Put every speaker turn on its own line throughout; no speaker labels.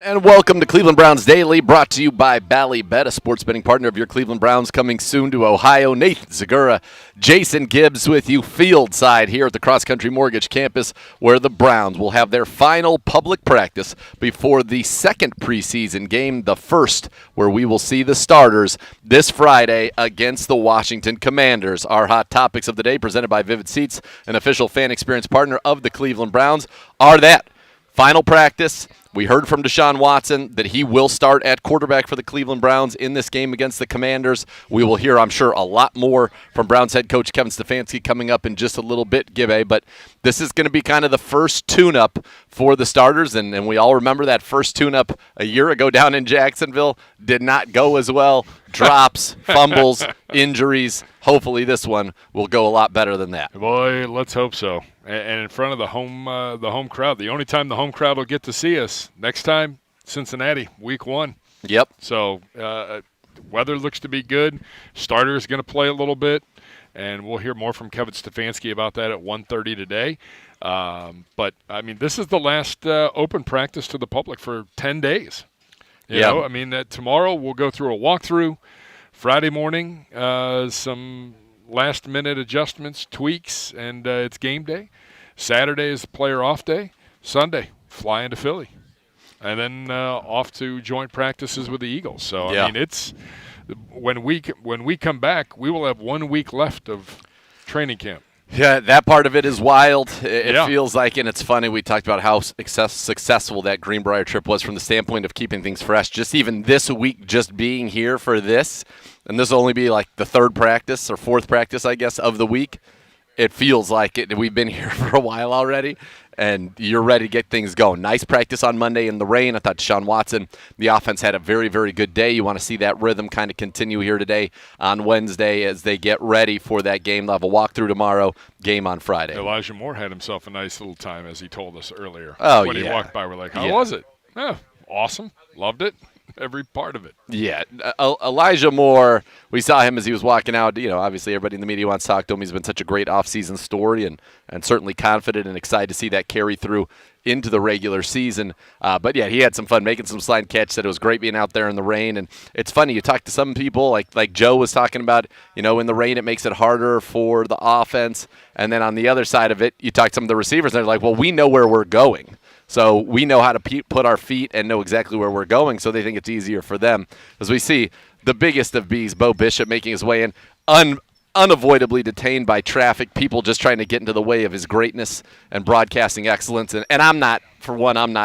And welcome to Cleveland Browns Daily, brought to you by Ballybet, a sports betting partner of your Cleveland Browns, coming soon to Ohio. Nathan Zegura, Jason Gibbs with you fieldside here at the Cross Country Mortgage Campus, where the Browns will have their final public practice before the second preseason game, the first where we will see the starters this Friday against the Washington Commanders. Our hot topics of the day, presented by Vivid Seats, an official fan experience partner of the Cleveland Browns, are that final practice. We heard from Deshaun Watson that he will start at quarterback for the Cleveland Browns in this game against the Commanders. We will hear, I'm sure, a lot more from Browns head coach Kevin Stefanski coming up in just a little bit, Gibbe. But this is going to be kind of the first tune-up for the starters, and we all remember that first tune-up a year ago down in Jacksonville. Did not go as well. Drops, fumbles, injuries. Hopefully this one will go a lot better than that.
Boy, let's hope so. And in front of the home crowd. The only time the home crowd will get to see us next time, Cincinnati, week 1.
Yep.
So weather looks to be good. Starter is going to play a little bit, and we'll hear more from Kevin Stefanski about that at 1:30 today. But, I mean, this is the last open practice to the public for 10 days. You know, I mean, tomorrow we'll go through a walkthrough. Friday morning, some last-minute adjustments, tweaks, and it's game day. Saturday is the player off day. Sunday, fly into Philly. And then off to joint practices with the Eagles. So, I mean, it's when we come back, we will have 1 week left of training camp.
Yeah, that part of it is wild. It feels like, and it's funny, we talked about how successful that Greenbrier trip was from the standpoint of keeping things fresh. Just even this week, just being here for this, and this will only be like the third practice or fourth practice, I guess, of the week. It feels like it. We've been here for a while already, and you're ready to get things going. Nice practice on Monday in the rain. I thought Deshaun Watson, the offense, had a very, very good day. You want to see that rhythm kind of continue here today on Wednesday as they get ready for that game. They'll have a walkthrough tomorrow, game on Friday.
Elijah Moore had himself a nice little time, as he told us earlier.
Oh,
when he walked by, we're like, how was it? Oh, awesome. Loved it. Every part of it.
Yeah. Elijah Moore, we saw him as he was walking out. You know, obviously everybody in the media wants to talk to him. He's been such a great offseason story and certainly confident and excited to see that carry through into the regular season. But, yeah, he had some fun making some slide catch. Said it was great being out there in the rain. And it's funny, you talk to some people, like Joe was talking about, you know, in the rain it makes it harder for the offense. And then on the other side of it, you talk to some of the receivers, and they're like, well, we know where we're going. So we know how to put our feet and know exactly where we're going, so they think it's easier for them. As we see the biggest of bees, Bo Bishop, making his way in, unavoidably detained by traffic, people just trying to get into the way of his greatness and broadcasting excellence. And I'm not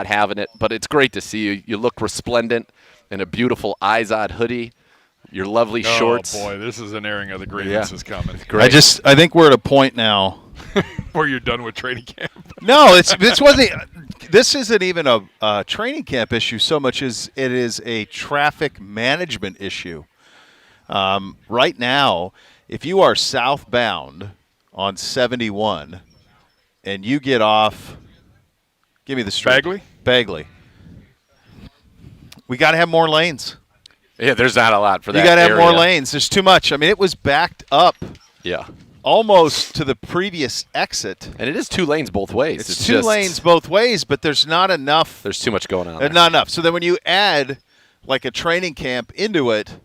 having it, but it's great to see you. You look resplendent in a beautiful Izod hoodie. Your lovely shorts.
Oh, boy, this is an airing of the grievances coming.
Great. I think we're at a point now
where you're done with training camp.
No, this isn't even a training camp issue so much as it is a traffic management issue. Right now, if you are southbound on 71 and you get off, give me the street.
Bagley.
We got to have more lanes.
Yeah, there's not a lot for that.
You got to have more lanes. There's too much. I mean, it was backed up.
Yeah.
Almost to the previous exit.
And it is 2 lanes both ways.
It's two lanes both ways, but there's not enough.
There's too much going on.
There's not enough. So then when you add like a training camp into it,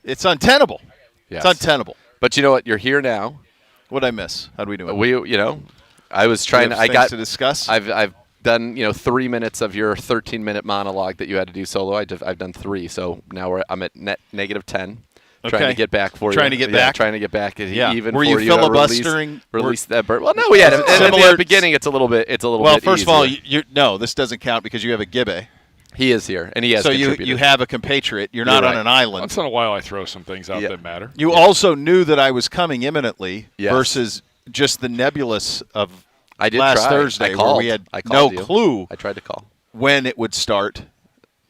it's untenable.
Yes.
It's untenable.
But you know what? You're here now.
What'd I miss? How do we do it?
I was trying to. I got
to discuss.
I've done 3 minutes of your 13-minute monologue that you had to do solo. I've done 3, so now I'm at negative 10.
Okay.
Trying to get back for you.
Trying to get back.
Yeah. Even
were
for
you filibustering?
Release that bird. Well, no, we had it. At the beginning, it's a little bit.
Well,
bit
first
easier.
of all, this doesn't count because you have a Gibbe.
He is here, and he has.
So
contributed.
you have a compatriot. You're not on an island.
Once in a while, I throw some things out that matter.
You also knew that I was coming imminently
yes.
versus just the nebulous of
I did
last
try.
Thursday
I called.
where we had
no
clue.
I tried to call
when it would start.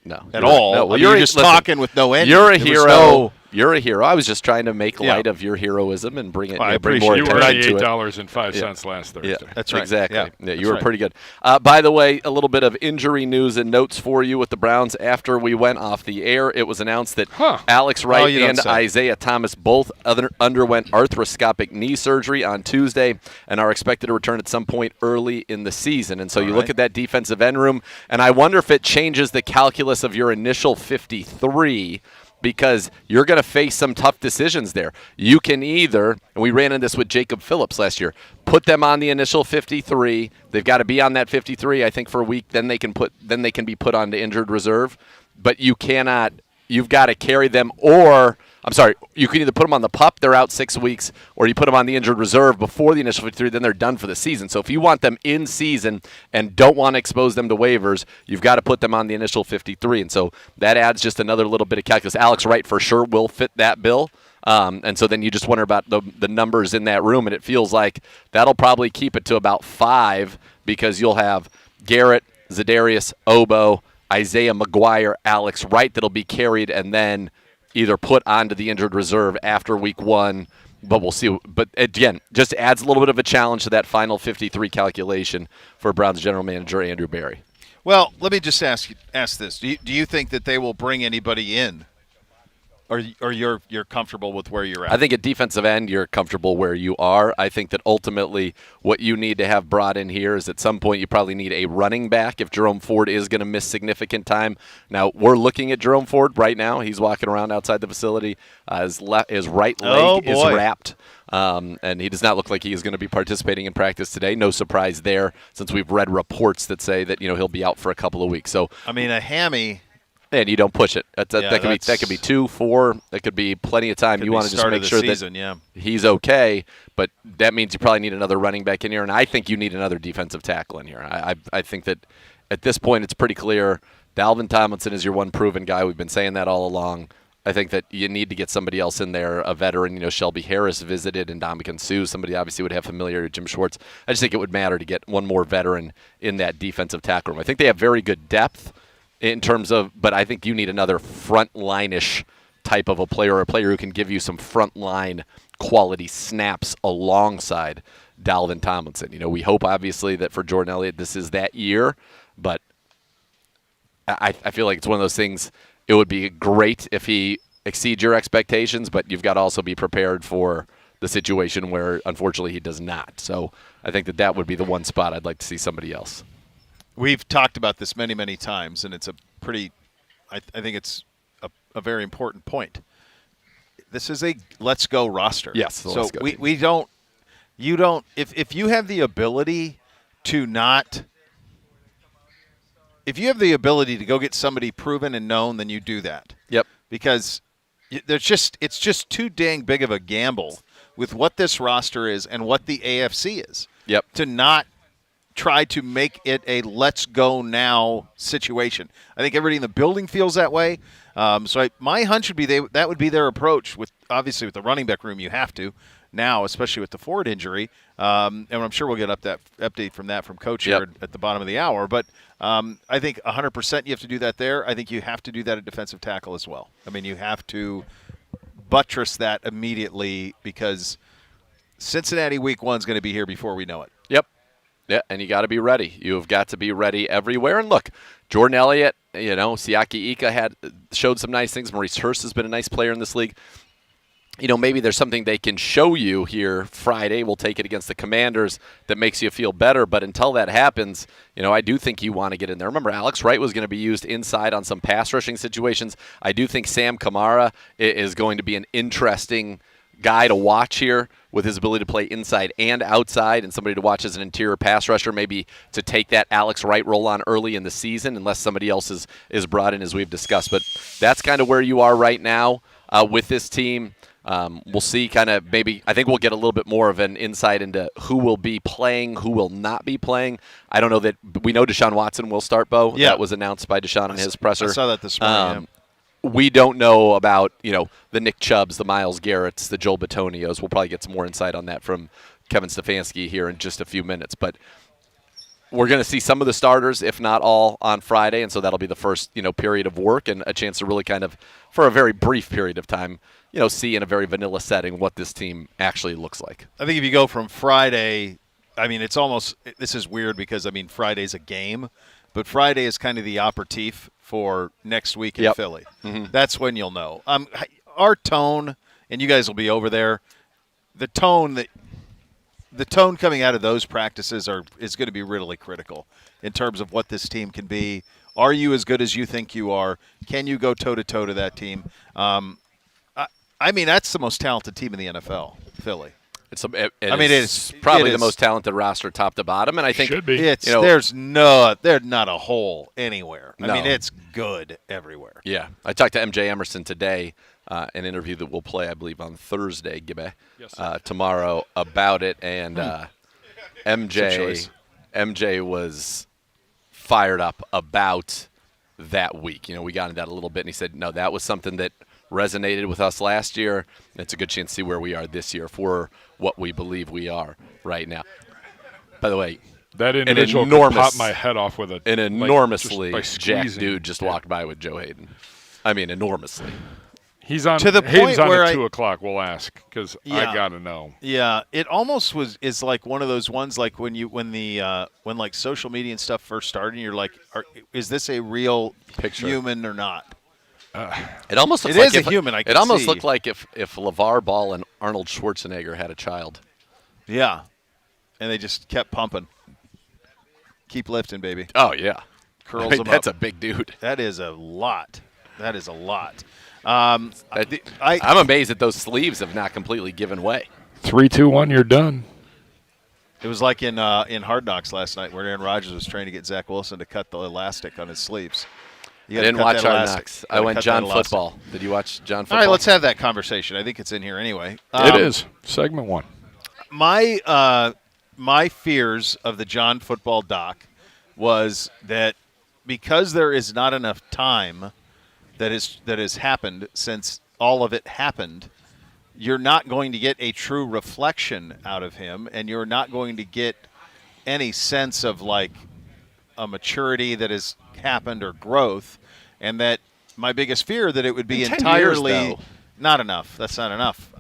No,
at all.
No, well,
you're just talking with no end.
You're a hero. You're a hero. I was just trying to make
Yeah.
light of your heroism and bring it.
Well, I
bring more
appreciate
You
it.
earned
attention
the
to it.
$8.05 last Thursday.
Yeah,
That's right.
Exactly.
Yeah,
you
that's
were
right.
pretty good. By the way, a little bit of injury news and notes for you with the Browns after we went off the air. It was announced that Alex
Oh,
Wright
you don't
and
say.
Isaiah Thomas both underwent arthroscopic knee surgery on Tuesday and are expected to return at some point early in the season. And so you look
right.
at that defensive end room, and I wonder if it changes the calculus of your initial 53, because you're going to face some tough decisions there. You can either, and we ran into this with Jacob Phillips last year, put them on the initial 53. They've got to be on that 53, I think, for a week. Then they can be put on the injured reserve. But you cannot. You've got to carry them, or I'm sorry, you can either put them on the PUP, they're out 6 weeks, or you put them on the injured reserve before the initial 53, then they're done for the season. So if you want them in season and don't want to expose them to waivers, you've got to put them on the initial 53. And so that adds just another little bit of calculus. Alex Wright for sure will fit that bill. And so then you just wonder about the numbers in that room, and it feels like that'll probably keep it to about 5, because you'll have Garrett, Za'Darius, Obo, Isaiah McGuire, Alex Wright that'll be carried and then either put onto the injured reserve after week 1, but we'll see. But again, just adds a little bit of a challenge to that final 53 calculation for Browns general manager Andrew Berry.
Well, let me just ask this: Do you think that they will bring anybody in, or you're comfortable with where you're at?
I think at defensive end, you're comfortable where you are. I think that ultimately what you need to have brought in here is at some point you probably need a running back if Jerome Ford is going to miss significant time. Now, we're looking at Jerome Ford right now. He's walking around outside the facility. His right leg is wrapped. And he does not look like he is going to be participating in practice today. No surprise there, since we've read reports that say that he'll be out for a couple of weeks. So
I mean, a hammy.
And you don't push it. That could be 2, 4. That could be plenty of time. You want to just make sure that he's okay. But that means you probably need another running back in here, and I think you need another defensive tackle in here. I think that at this point it's pretty clear Dalvin Tomlinson is your one proven guy. We've been saying that all along. I think that you need to get somebody else in there, a veteran. Shelby Harris visited, and Ndamukong Suh. Somebody obviously would have familiarity with Jim Schwartz. I just think it would matter to get one more veteran in that defensive tackle room. I think they have very good depth in terms of, but I think you need another front line-ish type of a player who can give you some front line quality snaps alongside Dalvin Tomlinson. We hope obviously that for Jordan Elliott this is that year, but I feel like it's one of those things. It would be great if he exceeds your expectations, but you've got to also be prepared for the situation where unfortunately he does not. So I think that would be the one spot I'd like to see somebody else.
We've talked about this many, many times, and it's a pretty – I think it's a very important point. This is a let's go roster.
Yes.
So we don't – you don't – if you have the ability to not – if you have the ability to go get somebody proven and known, then you do that.
Yep.
Because it's just too dang big of a gamble with what this roster is and what the AFC is.
Yep.
To not – try to make it a let's go now situation. I think everybody in the building feels that way. My hunch would be that would be their approach with obviously with the running back room. You have to now, especially with the Ford injury. And I'm sure we'll get that update from Coach here at the bottom of the hour. But I think 100% you have to do that there. I think you have to do that at defensive tackle as well. I mean, you have to buttress that immediately because Cincinnati week 1 is going to be here before we know it.
Yep. Yeah, and you got to be ready. You've got to be ready everywhere. And look, Jordan Elliott, Siaki Ika showed some nice things. Maurice Hurst has been a nice player in this league. Maybe there's something they can show you here Friday. We'll take it against the Commanders that makes you feel better. But until that happens, I do think you want to get in there. Remember, Alex Wright was going to be used inside on some pass rushing situations. I do think Sam Kamara is going to be an interesting guy to watch here with his ability to play inside and outside, and somebody to watch as an interior pass rusher, maybe to take that Alex Wright role on early in the season unless somebody else is brought in, as we've discussed. But that's kind of where you are right now with this team. We'll see I think we'll get a little bit more of an insight into who will be playing, who will not be playing. I don't know that we know Deshaun Watson will start, Bo.
Yeah.
That was announced by Deshaun in his presser.
I saw that this morning.
We don't know about, the Nick Chubbs, the Myles Garretts, the Joel Batonios. We'll probably get some more insight on that from Kevin Stefanski here in just a few minutes. But we're going to see some of the starters, if not all, on Friday, and so that'll be the first, period of work and a chance to really kind of, for a very brief period of time, see in a very vanilla setting what this team actually looks like.
I think if you go from Friday, I mean, it's almost – this is weird because, I mean, Friday's a game, but Friday is kind of the aperitif for next week in Philly. Mm-hmm. That's when you'll know. Our tone, and you guys will be over there, the tone coming out of those practices is going to be really critical in terms of what this team can be. Are you as good as you think you are? Can you go toe-to-toe to that team? I mean, that's the most talented team in the NFL, Philly.
It's probably the most talented roster top to bottom, and I think
should be.
There's not a hole anywhere. I mean, it's good everywhere.
Yeah, I talked to MJ Emerson today, an interview that we'll play, I believe, on Thursday, Gibbe, tomorrow about it, and MJ was fired up about that week. We got into that a little bit, and he said, no, that was something that resonated with us last year. It's a good chance to see where we are this year for what we believe we are right now. By the way,
that individual could pop my head off with
an enormously jacked dude just walked by with Joe Hayden. I mean, enormously.
He's on
to the
Hayden's
point where
at 2 o'clock. We'll ask because I gotta know.
Yeah, it almost is like one of those ones like when like social media and stuff first started, and you're like, is this a real human or not?
It almost looks
like
a
human.
It almost looked like if LeVar Ball and Arnold Schwarzenegger had a child.
Yeah, and they just kept pumping. Keep lifting, baby.
Oh yeah,
curls them up.
That's a big dude.
That is a lot.
I'm amazed that those sleeves have not completely given way.
3, 2, 1, you're done.
It was like in Hard Knocks last night where Aaron Rodgers was trying to get Zach Wilson to cut the elastic on his sleeves.
I didn't watch Hard Knocks. I went John Football. Did you watch John Football?
All right, let's have that conversation. I think it's in here anyway.
It is. Segment 1.
My fears of the John Football doc was that because there is not enough time that has happened since all of it happened, you're not going to get a true reflection out of him, and you're not going to get any sense of like a maturity that has happened or growth, and that my biggest fear that it would be entirely not enough. That's not enough.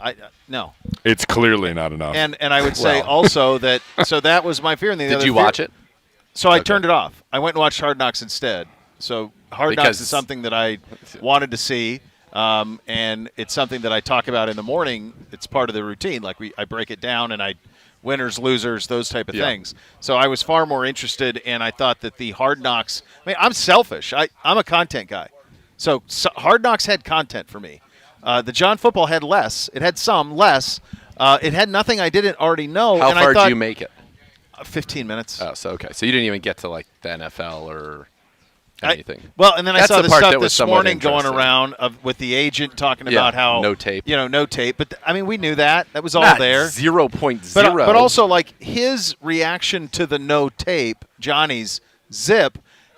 No.
It's clearly not enough.
And I would say also that so that was my fear. And
did you watch it?
So I turned it off. I went and watched Hard Knocks instead. So Hard Knocks is something that I wanted to see, and it's something that I talk about in the morning. It's part of the routine. Like I break it down and I winners, losers, those type of things. So I was far more interested, and I thought that the Hard Knocks – I mean, I'm selfish. I'm a content guy. So Hard Knocks had content for me. The John Football had less. It had some less. It had nothing I didn't already know.
How far did you make it?
15 minutes.
Oh, so okay. So you didn't even get to like the NFL or anything.
And then I saw the stuff this morning going
interesting.
around with the agent talking about how
no tape.
No tape. But I mean, we knew that was all
Not
there.
0.0.
But also like his reaction to the no tape, Johnny's zip.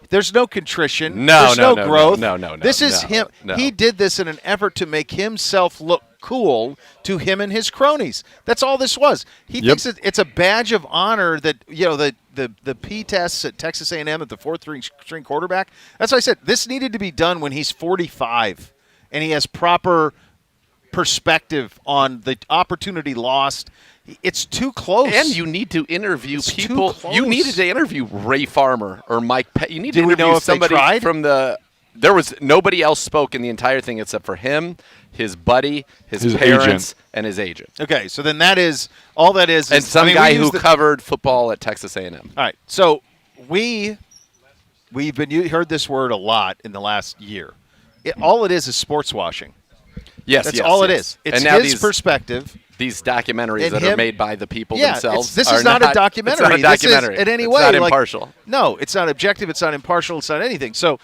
There's no contrition. There's no growth.
No.
This is him.
No.
He did this in an effort to make himself look cool to him and his cronies. That's all this was. He thinks it's a badge of honor that the P tests at Texas A&M at the fourth string quarterback. That's what I said. This needed to be done when he's 45 and he has proper perspective on the opportunity lost. It's too close.
And you need to interview people. You needed to interview Ray Farmer or Mike Pett. You need to interview somebody from the – there was – nobody else spoke in the entire thing except for him, his buddy, his parents,
agent.
And his agent.
Okay, so then that is – all that is –
And some guy who covered football at Texas A&M.
All right, so we've heard this word a lot in the last year. All it is sports washing.
Yes,
that's all it is. It's his perspective.
These documentaries that are made by the people themselves.
This is not a documentary.
It's not a documentary.
This is, in any
it's
way,
not impartial.
No, it's not objective. It's not impartial. It's not anything. So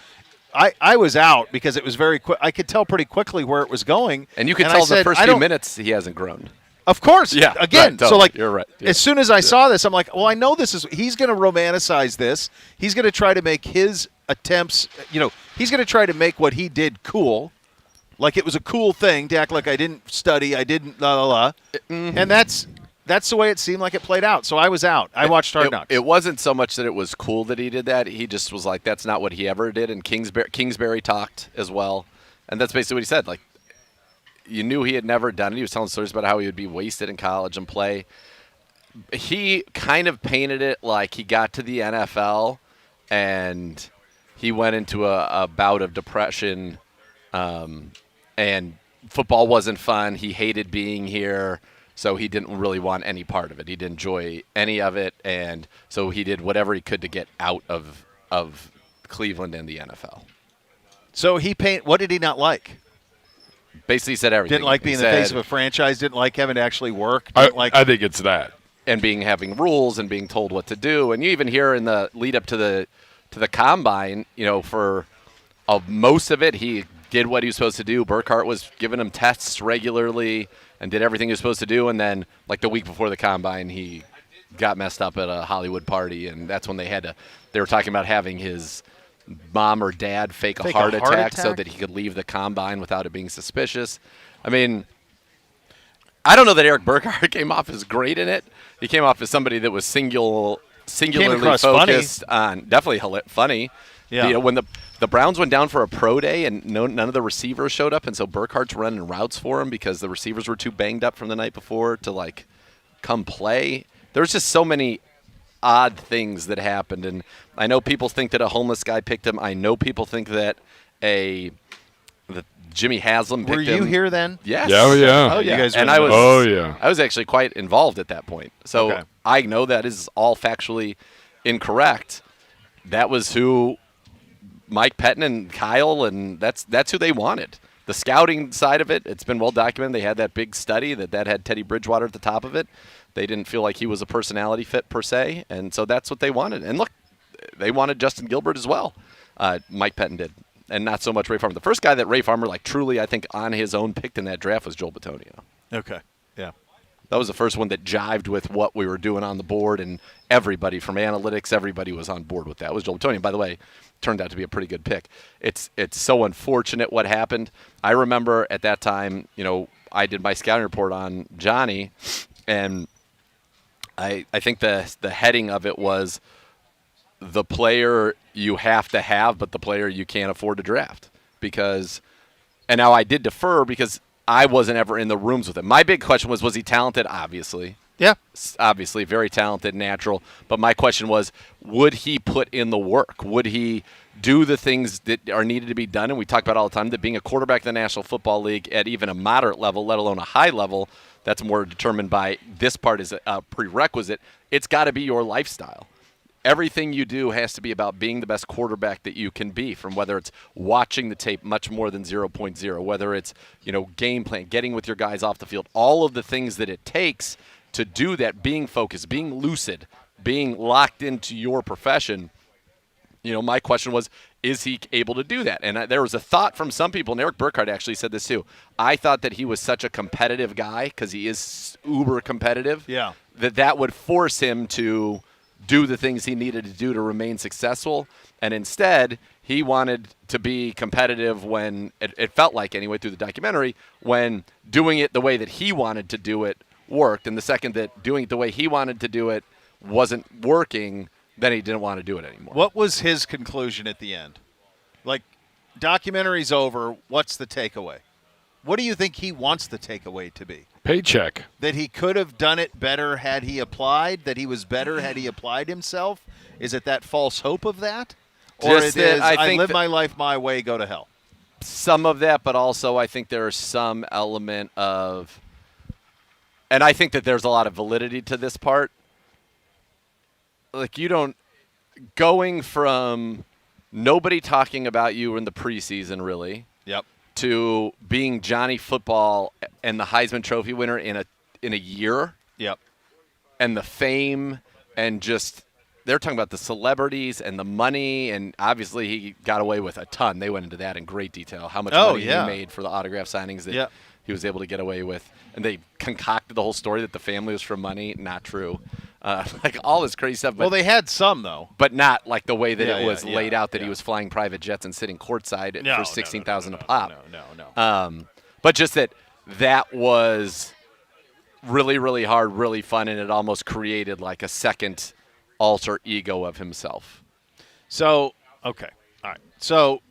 I was out because it was very quick. I could tell pretty quickly where it was going.
And you could tell the first few minutes he hasn't grown.
Of course.
Yeah.
Again,
right, totally.
So like,
you're right. Yeah.
As soon as I saw this, I'm like, well, I know this is. He's going to romanticize this. He's going to try to make his attempts. He's going to try to make what he did cool. Like it was a cool thing to act like I didn't study, I didn't
Mm-hmm.
And that's the way it seemed like it played out. So I was out. I watched Hard Knocks.
It wasn't so much that it was cool that he did that. He just was like, that's not what he ever did. And Kingsbury talked as well. And that's basically what he said. Like, you knew he had never done it. He was telling stories about how he would be wasted in college and play. He kind of painted it like he got to the NFL and he went into a bout of depression, and football wasn't fun. He hated being here, so he didn't really want any part of it. He didn't enjoy any of it, and so he did whatever he could to get out of Cleveland and the NFL.
So what did he not like?
Basically said everything.
Didn't like being the face of a franchise. Didn't like having to actually work.
I think it's that.
And having rules and being told what to do. And you even hear in the lead up to the combine, for most of it, he did what he was supposed to do. Burkhardt was giving him tests regularly and did everything he was supposed to do. And then, like the week before the combine, he got messed up at a Hollywood party, and that's when they were talking about having his mom or dad fake a heart attack so that he could leave the combine without it being suspicious. I mean, I don't know that Eric Burkhardt came off as great in it. He came off as somebody that was singularly focused on definitely funny.
Yeah.
When the Browns went down for a pro day and none of the receivers showed up, and so Burkhardt's running routes for him because the receivers were too banged up from the night before to come play. There was just so many odd things that happened, and I know people think that a homeless guy picked him. I know people think that Jimmy Haslam picked him.
Were you here then?
Yes.
Yeah, yeah.
Oh, yeah. You guys
and
were
I was actually quite involved at that point. So
Okay.
I know that is all factually incorrect. That was who Mike Pettin and Kyle, and that's who they wanted. The scouting side of it, it's been well documented. They had that big study that had Teddy Bridgewater at the top of it. They didn't feel like he was a personality fit per se, and so that's what they wanted. And look, they wanted Justin Gilbert as well. Mike Pettin did, and not so much Ray Farmer. The first guy that Ray Farmer truly, I think, on his own picked in that draft was Joel Bitonio.
Okay. Yeah.
That was the first one that jived with what we were doing on the board, and everybody from analytics, everybody was on board with that. It was Joel Bitonio. By the way, turned out to be a pretty good pick. It's so unfortunate what happened. I remember at that time, I did my scouting report on Johnny, and I think the heading of it was the player you have to have, but the player you can't afford to draft. And now I did defer because I wasn't ever in the rooms with him. My big question was he talented? Obviously.
Yeah.
Obviously, very talented, natural. But my question was, would he put in the work? Would he do the things that are needed to be done? And we talk about all the time that being a quarterback in the National Football League at even a moderate level, let alone a high level, that's more determined by this part is a prerequisite. It's got to be your lifestyle. Everything you do has to be about being the best quarterback that you can be, from whether it's watching the tape much more than 0.0, whether it's, game plan, getting with your guys off the field, all of the things that it takes to do that, being focused, being lucid, being locked into your profession. My question was, is he able to do that? And there was a thought from some people, and Eric Burkhardt actually said this too. I thought that he was such a competitive guy, because he is uber competitive,
Yeah.
that would force him to do the things he needed to do to remain successful. And instead, he wanted to be competitive when, it felt like anyway through the documentary, when doing it the way that he wanted to do it worked. And the second that doing it the way he wanted to do it wasn't working, then he didn't want to do it anymore.
What was his conclusion at the end? Documentary's over. What's the takeaway? What do you think he wants the takeaway to be?
Paycheck.
That he could have done it better had he applied? That he was better had he applied himself? Is it that false hope of that? Or
Just
it is,
that I
I
think
live
that-
my life my way, go to hell?
Some of that, but also I think there is some element of, and I think that there's a lot of validity to this part. Going from nobody talking about you in the preseason, really,
Yep.
to being Johnny Football and the Heisman Trophy winner in a year,
Yep.
and the fame, and just they're talking about the celebrities and the money, and obviously he got away with a ton. They went into that in great detail, how much money
yeah.
he made for the autograph signings that
Yep.
he was able to get away with. And they concocted the whole story that the family was from money. Not true. All this crazy stuff. But,
Well, they had some, though.
but not like the way that
Yeah,
it was
yeah,
laid out, that
yeah.
he was flying private jets and sitting courtside
No,
for $16,000
no,
a pop.
No.
But just that was really, really hard, really fun, and it almost created like a second alter ego of himself.
So, okay. All right. So,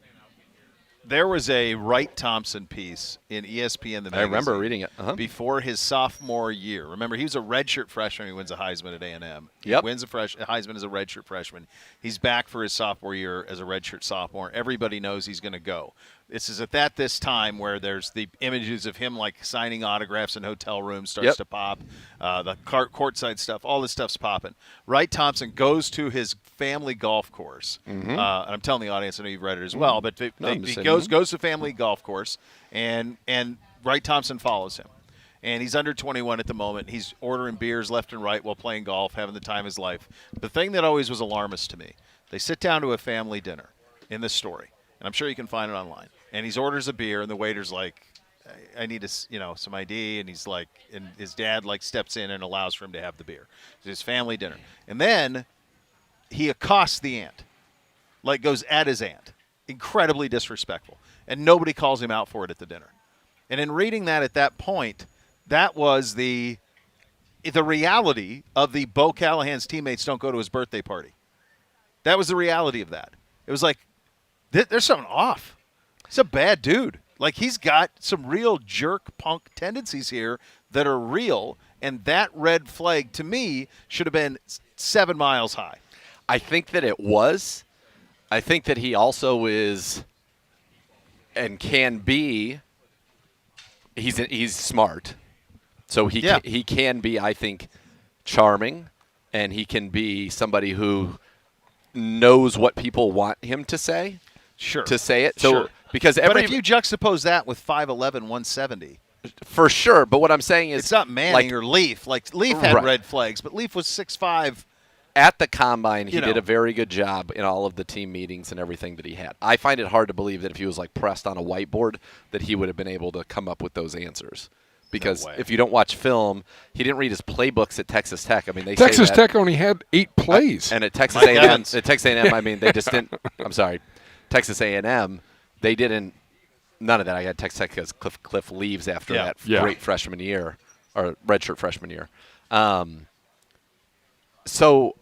There was a Wright Thompson piece in ESPN the magazine.
I remember reading it.
Before his sophomore year. Remember, he was a redshirt freshman. He wins a Heisman at A&M. He
Yep.
wins a Heisman as a redshirt freshman. He's back for his sophomore year as a redshirt sophomore. Everybody knows he's going to go. This is at this time where there's the images of him like signing autographs in hotel rooms starts to pop. The courtside stuff, all this stuff's popping. Wright Thompson goes to his family golf course. And I'm telling the audience, I know you've read it as well, but he goes to family golf course, and Wright Thompson follows him. And he's under 21 at the moment. He's ordering beers left and right while playing golf, having the time of his life. The thing that always was alarmist to me, they sit down to a family dinner in this story, and I'm sure you can find it online. And he orders a beer, and the waiter's like, I need some ID, and he's like, and his dad like steps in and allows for him to have the beer. It's his family dinner. And then he accosts the aunt, like goes at his aunt. Incredibly disrespectful. And nobody calls him out for it at the dinner. And in reading that at that point, that was the reality of the Bo Callahan's teammates don't go to his birthday party. That was the reality of that. It was like, there's something off. He's a bad dude. Like, he's got some real jerk punk tendencies here that are real, and that red flag, to me, should have been 7 miles high.
I think that it was. I think that he also is and can be – he's smart. So he can be, I think, charming, and he can be somebody who knows what people want him to say.
Sure.
To say it. So because
but if you juxtapose that with 5'11", 170.
For sure. But what I'm saying is,
it's not Manning or Leaf. Like, Leaf had red flags, but Leaf was 6'5".
At the combine, he did a very good job in all of the team meetings and everything that he had. I find it hard to believe that if he was like pressed on a whiteboard, that he would have been able to come up with those answers. Because if you don't watch film, he didn't read his playbooks at Texas Tech. I mean,
Texas Tech only had 8 plays,
and at Texas A&M, I mean, they just didn't. I'm sorry, Texas A&M, they didn't. None of that. I got Texas Tech because Cliff leaves after that great freshman year or redshirt freshman year. So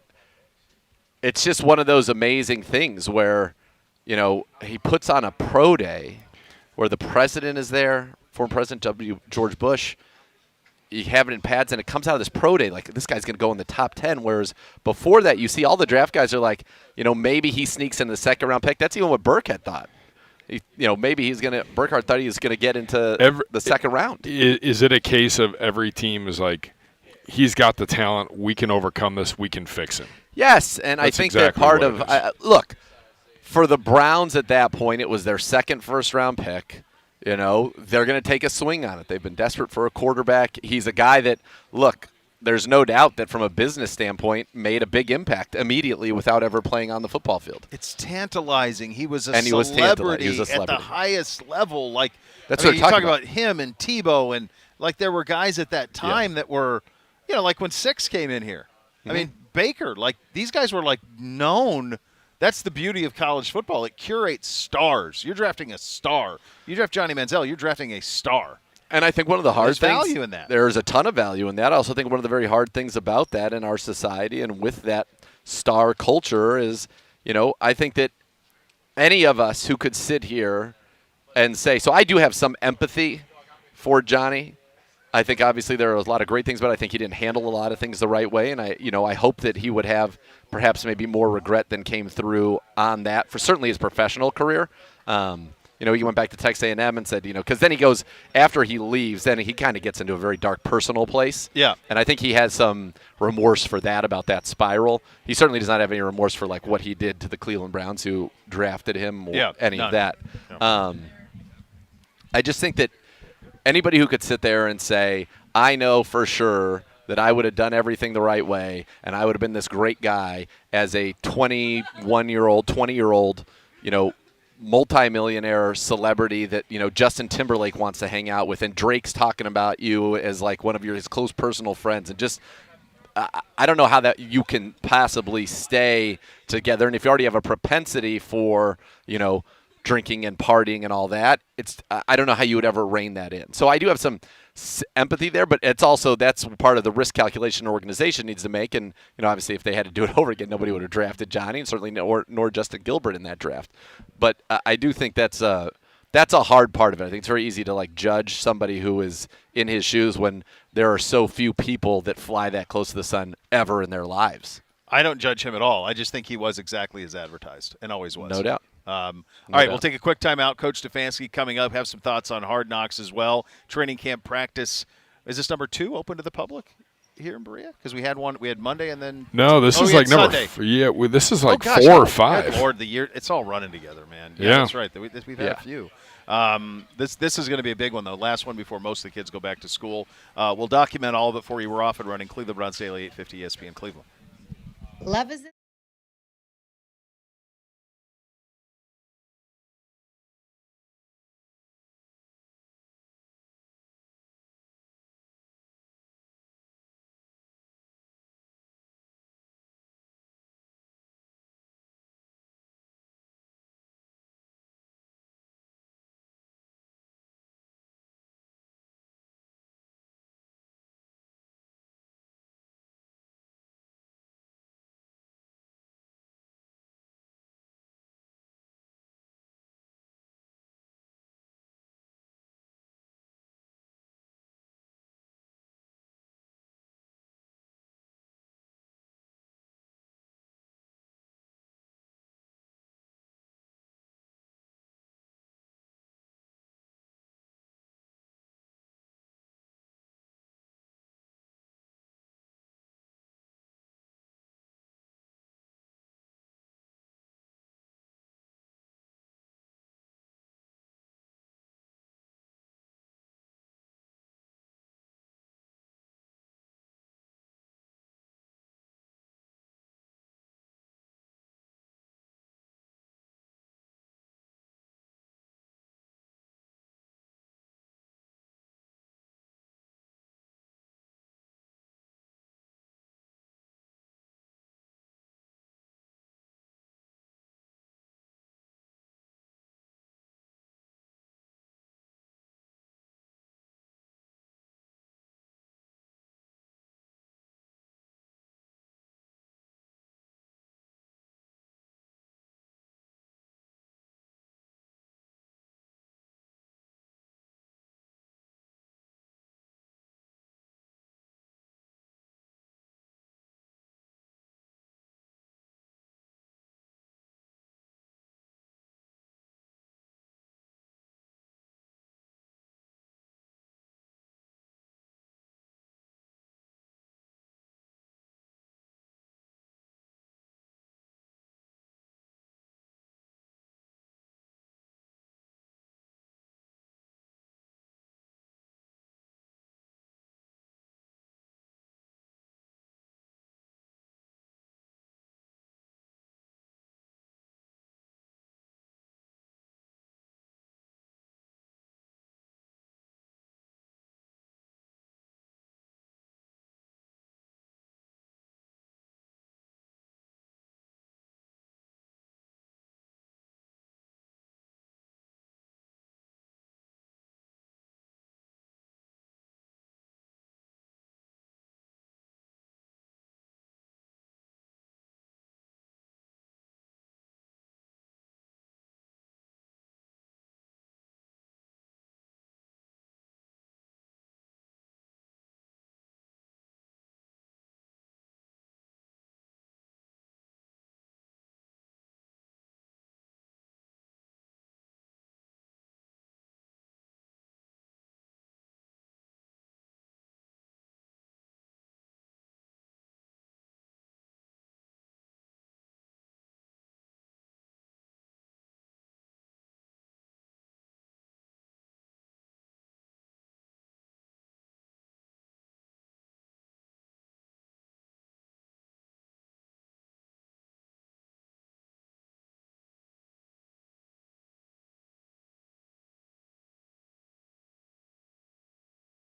it's just one of those amazing things where, he puts on a pro day where the president is there, former President George Bush. You have it in pads, and it comes out of this pro day like this guy's going to go in the top 10, whereas before that you see all the draft guys are like, maybe he sneaks in the second-round pick. That's even what Burkhead thought. Maybe Burkhardt thought he was going to get into the second round.
Is it a case of every team is like, he's got the talent, we can overcome this, we can fix him?
Yes, and I think that part of look, for the Browns at that point, it was their second first-round pick. They're going to take a swing on it. They've been desperate for a quarterback. He's a guy that, look, there's no doubt that from a business standpoint made a big impact immediately without ever playing on the football field.
It's tantalizing. He was a
celebrity
at the highest level. Like,
that's what
you
talk
about him and Tebow, and like there were guys at that time that were, like when Six came in here. I mean, Baker, like these guys were like known. That's the beauty of college football. It curates stars. You're drafting a star. You draft Johnny Manziel, you're drafting a star.
And I think one of the hard things,
value in that.
There's a ton of value in that. I also think one of the very hard things about that in our society and with that star culture is, I think that any of us who could sit here and say, so I do have some empathy for Johnny. I think obviously there are a lot of great things, but I think he didn't handle a lot of things the right way. And I hope that he would have perhaps maybe more regret than came through on that for certainly his professional career. He went back to Texas A&M and said, because then he goes, after he leaves, then he kind of gets into a very dark personal place.
Yeah.
And I think he has some remorse for that, about that spiral. He certainly does not have any remorse for like what he did to the Cleveland Browns who drafted him or any of that. No. I just think that anybody who could sit there and say, I know for sure that I would have done everything the right way and I would have been this great guy as a 21-year-old, 20-year-old, multi-millionaire celebrity that, Justin Timberlake wants to hang out with, and Drake's talking about you as like one of his close personal friends, and just I don't know how that you can possibly stay together. And if you already have a propensity for, drinking and partying and all that, I don't know how you would ever rein that in. So I do have some empathy there, but it's also, that's part of the risk calculation an organization needs to make. And, obviously if they had to do it over again, nobody would have drafted Johnny, and certainly nor Justin Gilbert in that draft. But I do think that's that's a hard part of it. I think it's very easy to like judge somebody who is in his shoes when there are so few people that fly that close to the sun ever in their lives.
I don't judge him at all. I just think he was exactly as advertised and always was.
No doubt.
All right, we'll take a quick timeout. Coach Stefanski coming up. Have some thoughts on Hard Knocks as well. Training camp practice. Is this number 2 open to the public here in Berea? Because we had one. We had Monday and then.
No, this is like number. This is like 4 or 5.
Good Lord, the year. It's all running together, man.
Yeah.
That's right. We've had a few. This is going to be a big one, though. Last one before most of the kids go back to school. We'll document all of it for you. We're off and running. Cleveland Browns Daily, 850 ESPN Cleveland.
Love is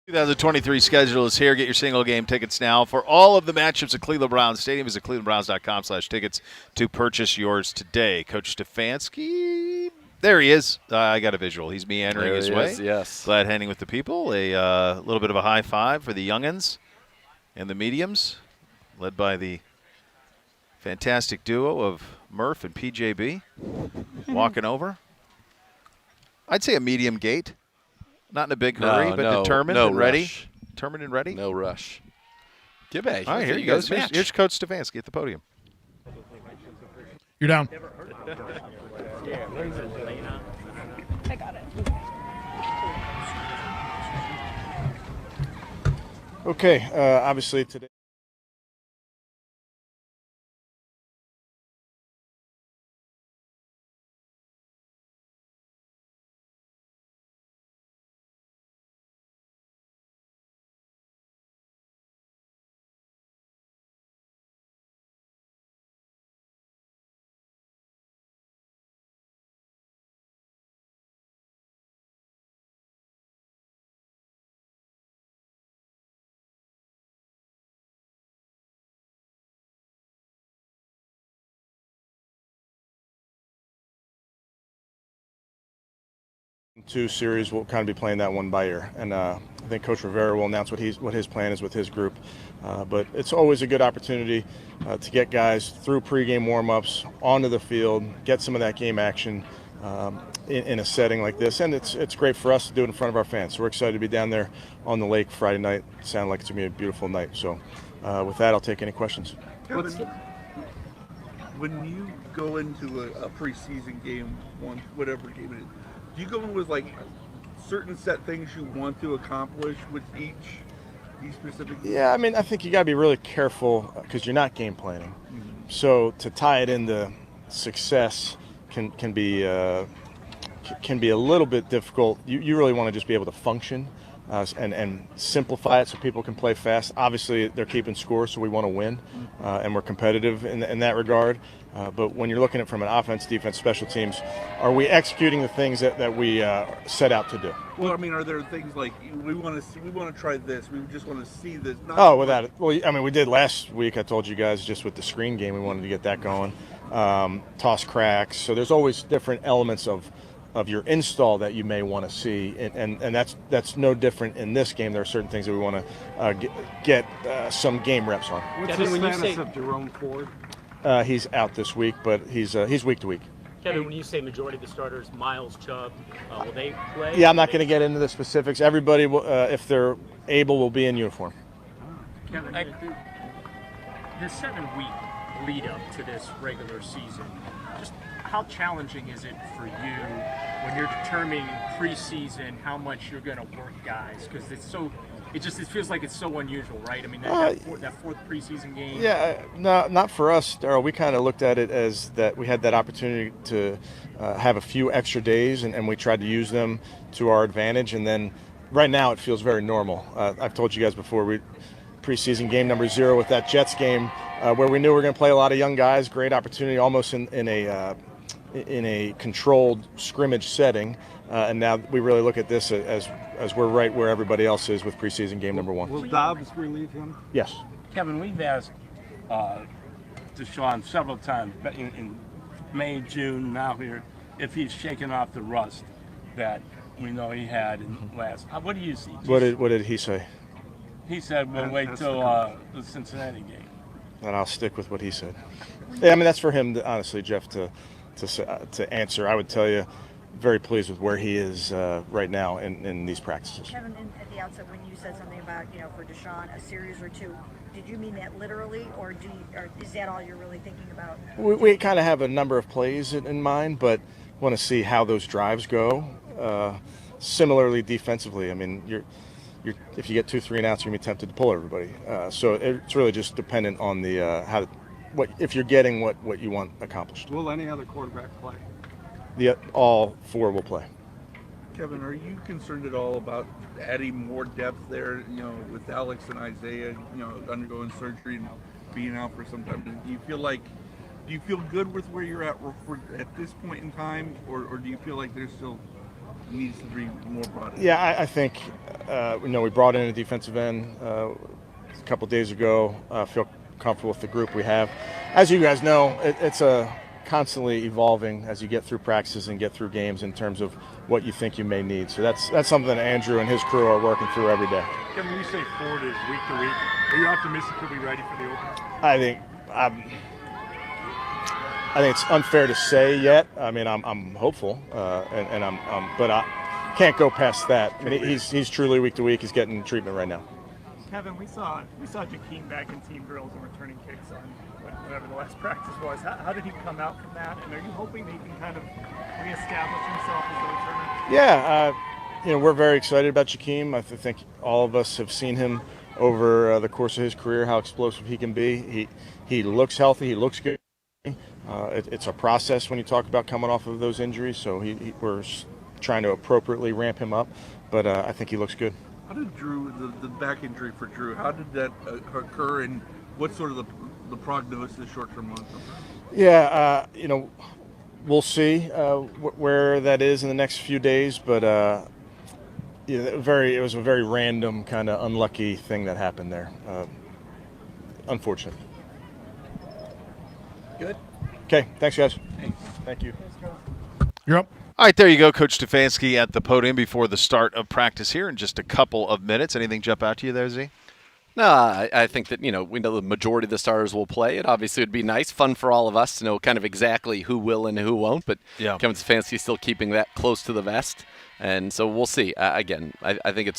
The 2023 schedule is here. Get your single game tickets now for all of the matchups at Cleveland Browns Stadium. Visit clevelandbrowns.com/tickets to purchase yours today. Coach Stefanski, there he is. I got a visual. He's meandering his way.
Yes.
Glad handing with the people. A little bit of a high five for the youngins and the mediums, led by the fantastic duo of Murph and PJB. Walking over. I'd say a medium gait. Not in a big hurry, but determined
no
and ready.
rush.
Determined and ready.
No rush. Gibbe.
All right, here
you
you go.
guys match.
Here's Coach Stefanski at the podium.
You're down.
I got it.
Okay, obviously today. Two series, we'll kind of be playing that one by ear, and I think Coach Rivera will announce what his plan is with his group. But it's always a good opportunity to get guys through pregame warm-ups onto the field, get some of that game action in a setting like this, and it's great for us to do it in front of our fans. So we're excited to be down there on the lake Friday night. It sounds like it's gonna be a beautiful night. So with that, I'll take any questions.
When you go into a preseason game, whatever game it is, do you go in with like certain set things you want to accomplish with each specific?
Yeah, I mean, I think you got to be really careful because you're not game planning. So to tie it into success can be a little bit difficult. You really want to just be able to function and simplify it so people can play fast. Obviously, they're keeping score, so we want to win, and we're competitive in that regard. But when you're looking at it from an offense, defense, special teams, are we executing the things that we set out to do?
Well, I mean, are there things like we want to try this? We just want to see this.
Without it. Well, I mean, we did last week. I told you guys just with the screen game, we wanted to get that going. Toss cracks. So there's always different elements of your install that you may want to see, and that's no different in this game. There are certain things that we want to get some game reps on.
What's the status of Jerome Ford?
He's out this week, but he's week to week.
Kevin, when you say majority of the starters, Miles, Chubb, will they play?
Yeah, I'm not going to get into the specifics. Everybody, will, if they're able, will be in uniform.
Kevin, the 7-week lead up to this regular season, just how challenging is it for you when you're determining preseason how much you're going to work guys? Because it feels like it's so unusual, right? I mean, that fourth preseason game.
Yeah, no, not for us, Darryl. We kind of looked at it as that we had that opportunity to have a few extra days, and we tried to use them to our advantage. And then right now it feels very normal. I've told you guys before, preseason game number 0 with that Jets game where we knew we were going to play a lot of young guys, great opportunity, almost in a controlled scrimmage setting. And now we really look at this as we're right where everybody else is with preseason game number 1.
Will Dobbs relieve him?
Yes.
Kevin, we've asked Deshaun several times in May, June, now here, if he's shaken off the rust that we know he had in last. What do you see?
What did he say?
He said we'll wait till the Cincinnati game.
And I'll stick with what he said. Yeah, I mean that's for him, honestly, Jeff, to answer. I would tell you, very pleased with where he is right now in these practices.
Kevin, at the outset, when you said something about, for Deshaun, a series or 2, did you mean that literally, or is that all you're really thinking about?
We kind of have a number of plays in mind, but want to see how those drives go. Similarly, defensively, I mean, if you get 2, 3 and outs, you're gonna be tempted to pull everybody. So it's really just dependent on the if you're getting what you want accomplished.
Will any other quarterback play?
All 4 will play.
Kevin, are you concerned at all about adding more depth there? With Alex and Isaiah, undergoing surgery and being out for some time. Do you feel good with where you're at this point in time, or do you feel like there's still needs to be more brought in?
Yeah, I think we brought in a defensive end a couple days ago. Feel comfortable with the group we have. As you guys know, it's a constantly evolving as you get through practices and get through games in terms of what you think you may need. So that's something that Andrew and his crew are working through every day.
Kevin, when you say Ford is week to week, are you optimistic he'll be ready for the opener?
I think I think it's unfair to say yet. I mean, I'm hopeful, but I can't go past that. I mean, he's truly week to week. He's getting treatment right now.
Kevin, we saw Jakeem back in team drills and returning kicks on whatever the last practice was. How did he come out from that? And are you hoping that he can kind of reestablish himself as a returner?
Yeah, we're very excited about Jakeem. I think all of us have seen him over the course of his career, how explosive he can be. He looks healthy. He looks good. It's a process when you talk about coming off of those injuries. So we're trying to appropriately ramp him up, but I think he looks good.
How did the back injury for Drew, how did that occur, and what's sort of the prognosis short-term, long-term?
Yeah, we'll see where that is in the next few days, but it was a very random kind of unlucky thing that happened there. Unfortunate.
Good.
Okay, thanks guys. Thank you.
You're up.
All right, there you go, Coach Stefanski at the podium before the start of practice here in just a couple of minutes. Anything jump out to you there, Z?
No, I think that, we know the majority of the starters will play. It obviously would be nice, fun for all of us to know kind of exactly who will and who won't, but
yeah.
Kevin Stefanski still keeping that close to the vest, and so we'll see. Again, I think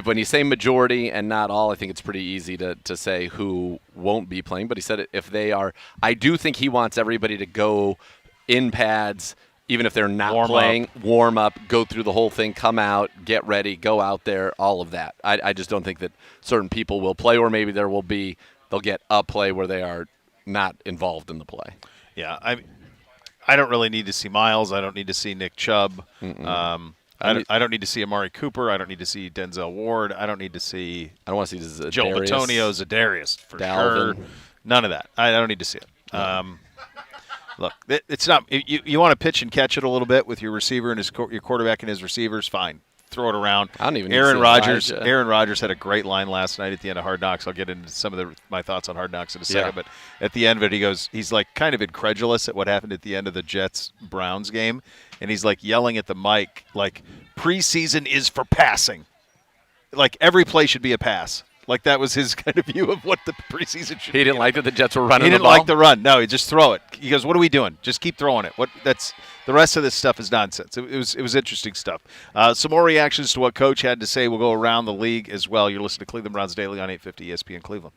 when you say majority and not all, I think it's pretty easy to say who won't be playing, but he said if they are – I do think he wants everybody to go in pads – even if they're not playing, warm up, go through the whole thing, come out, get ready, go out there, all of that. I just don't think that certain people will play, or maybe they'll get a play where they are not involved in the play.
Yeah, I don't really need to see Miles. I don't need to see Nick Chubb. I don't need to see Amari Cooper. I don't need to see Denzel Ward. I don't need to see
– I don't want to see
Joe Bitonio, Zadarius, for
Dalvin.
sure. None of that. I don't need to see it. Look, it's not. You want to pitch and catch it a little bit with your receiver and your quarterback and his receivers. Fine, throw it around.
I don't even.
Aaron Rodgers. Aaron Rodgers had a great line last night at the end of Hard Knocks. I'll get into some of my thoughts on Hard Knocks in a second. But at the end of it, he's like kind of incredulous at what happened at the end of the Jets-Browns game, and he's like yelling at the mic, like preseason is for passing. Like every play should be a pass. Like that was his kind of view of what the preseason should be.
He didn't like that the Jets were running
the ball? He
the
didn't
ball?
like the run. No, he just throw it. He goes, what are we doing? Just keep throwing it. The rest of this stuff is nonsense. It was interesting stuff. Some more reactions to what Coach had to say. We'll go around the league as well. You're listening to Cleveland Browns Daily on 850 ESPN Cleveland.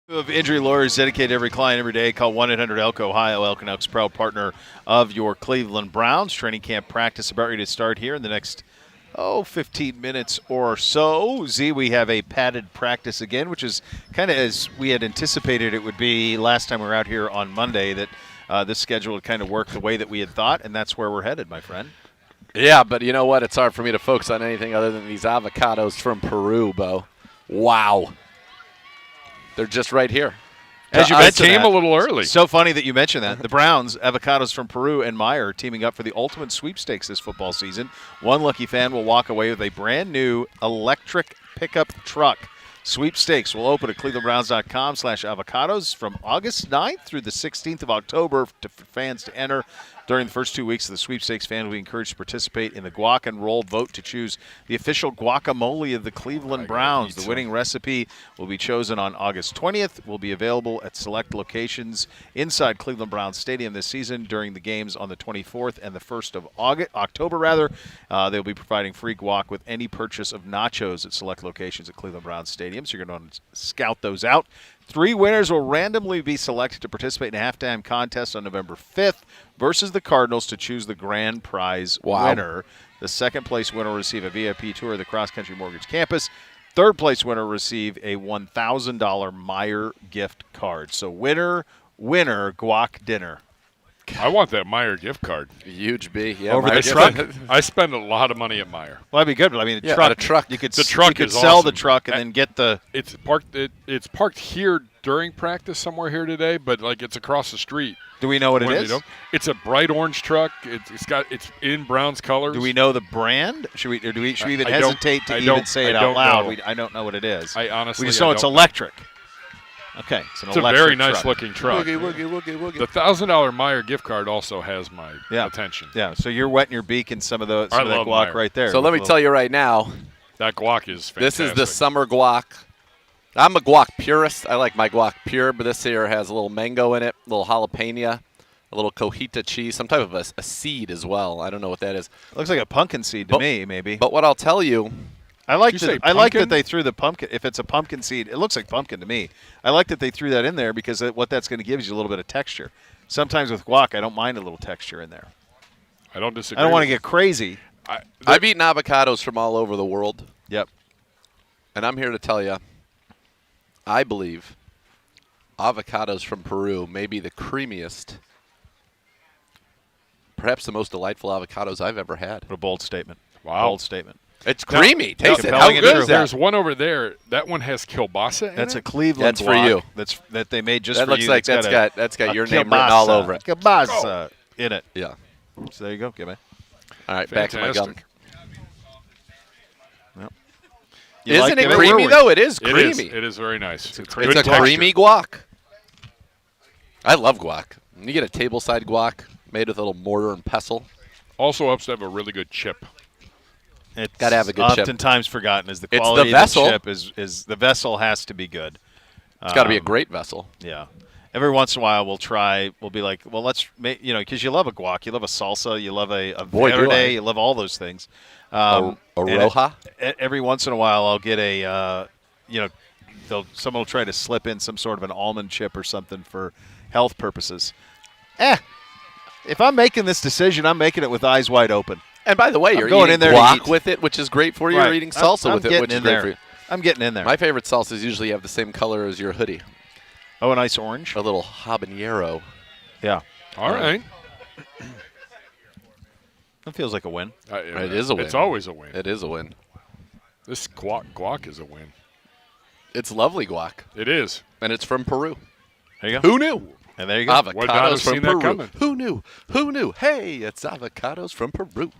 Of injury lawyers dedicated to every client every day. Call 1-800-ELK Ohio. Elk and Elk's proud partner of your Cleveland Browns. Training camp practice about ready to start here in the next 15 minutes or so. Z, we have a padded practice again, which is kind of as we had anticipated it would be last time we were out here on Monday, that this schedule would kind of work the way that we had thought, and that's where we're headed, my friend.
Yeah, but you know what? It's hard for me to focus on anything other than these avocados from Peru, Bo. Wow. They're just right here.
As you
I
mentioned,
came a little early.
So funny that you mentioned that. The Browns, avocados from Peru, and Meyer teaming up for the ultimate sweepstakes this football season. One lucky fan will walk away with a brand new electric pickup truck. Sweepstakes will open at clevelandbrowns.com/avocados from August 9th through the 16th of October for fans to enter. During the first 2 weeks of the sweepstakes, fans will be encouraged to participate in the Guac and Roll vote to choose the official guacamole of the Cleveland Browns. The winning recipe will be chosen on August 20th. Will be available at select locations inside Cleveland Browns Stadium this season during the games on the 24th and the 1st of October. They'll be providing free guac with any purchase of nachos at select locations at Cleveland Browns Stadium. So you're going to scout those out. 3 winners will randomly be selected to participate in a halftime contest on November 5th versus the Cardinals to choose the grand prize winner. The second-place winner will receive a VIP tour of the Cross Country Mortgage Campus. Third-place winner will receive a $1,000 Meyer gift card. So winner, guac dinner.
I want that Meyer gift card.
Huge B. Yeah,
Over
Meyer
the truck?
I spend a lot of money at Meyer.
Well, that'd be good, but I mean,
Yeah,
truck,
a truck.
You could,
The truck
you could
is
sell the
awesome.
truck and then get the.
It's parked. It's parked here during practice somewhere here today, but like it's across the street.
Do we know what it
When
is?
they don't- It's a bright orange truck. It's in Brown's colors.
Do we know the brand? Should we even
I don't-
hesitate to
I
even
don't-
say it
I
out
don't
loud?
know.
I don't know what it is.
I honestly
we just know
I
it's
don't know.
electric. Okay, it's an
It's a
electric
very nice
truck.
looking truck.
Woogie.
The $1,000 Meyer gift card also has my
Yeah.
attention.
Yeah, so you're wetting your beak in some of that
love
guac
Meyer.
right there.
So let me tell you right now,
That guac is fantastic.
this is the summer guac. I'm a guac purist. I like my guac pure, but this here has a little mango in it, a little jalapeno, a little cojita cheese, some type of a seed as well. I don't know what that is.
Looks like a pumpkin seed to
But-
me, maybe.
But what I'll tell you,
I like
Did you
that.
say
I like that
pumpkin?
they threw the pumpkin. If it's a pumpkin seed, it looks like pumpkin to me. I like that they threw that in there because what that's going to give is you a little bit of texture. Sometimes with guac, I don't mind a little texture in there.
I don't disagree.
I don't want to
with
get crazy.
you.
I've eaten avocados from all over the world,
Yep.
and I'm here to tell you, I believe avocados from Peru may be the creamiest, perhaps the most delightful avocados I've ever had.
What a bold statement.
Wow.
Bold statement.
It's creamy. Taste it. How
compelling and
good
true.
is that?
There's one over there. That one has kielbasa in
That's
it.
a Cleveland
That's for
guac
you.
that they made just
That
for
looks
you.
like that's got
a
your name written all
kielbasa.
over it.
Kielbasa in it.
Yeah.
So there you go. Give me.
All right, back to my gum.
Fantastic.
You
Isn't
like
it
it?
creamy
Where were
though? It is
It is.
creamy.
It is very nice. It's
It's
good
a
texture.
creamy guac. I love guac. You get a tableside guac made with a little mortar and pestle.
Also helps to have a really good chip.
It's
Gotta have a good chip.
oftentimes forgotten is the
It's the
quality
vessel.
of the chip is the vessel has to be good.
It's got to be a great vessel.
Yeah. Every once in a while, we'll be like, well, let's make, because you love a guac, you love a salsa, you love a
Boy, do I.
verde, you love all those things.
A
and
roja?
Every once in a while, I'll get someone will try to slip in some sort of an almond chip or something for health purposes. If I'm making this decision, I'm making it with eyes wide open.
And by the way, you're
going
eating
in there to
guac
eat.
with it, which is great for you.
Right.
You're eating salsa
I'm
with it,
getting
which is
in
great
there.
for you.
I'm getting in there.
My favorite salsas usually have the same color as your hoodie.
Oh, a nice orange.
A little habanero.
Yeah.
All right.
That feels like a win.
It is a win.
It's always a win.
It is a win.
This guac is a win.
It's lovely guac,
It is.
and it's from Peru.
There you go.
Who knew?
And there you go.
Would not have
Avocados from
seen that
Peru.
coming.
Who knew? Who knew? Hey, it's avocados from Peru.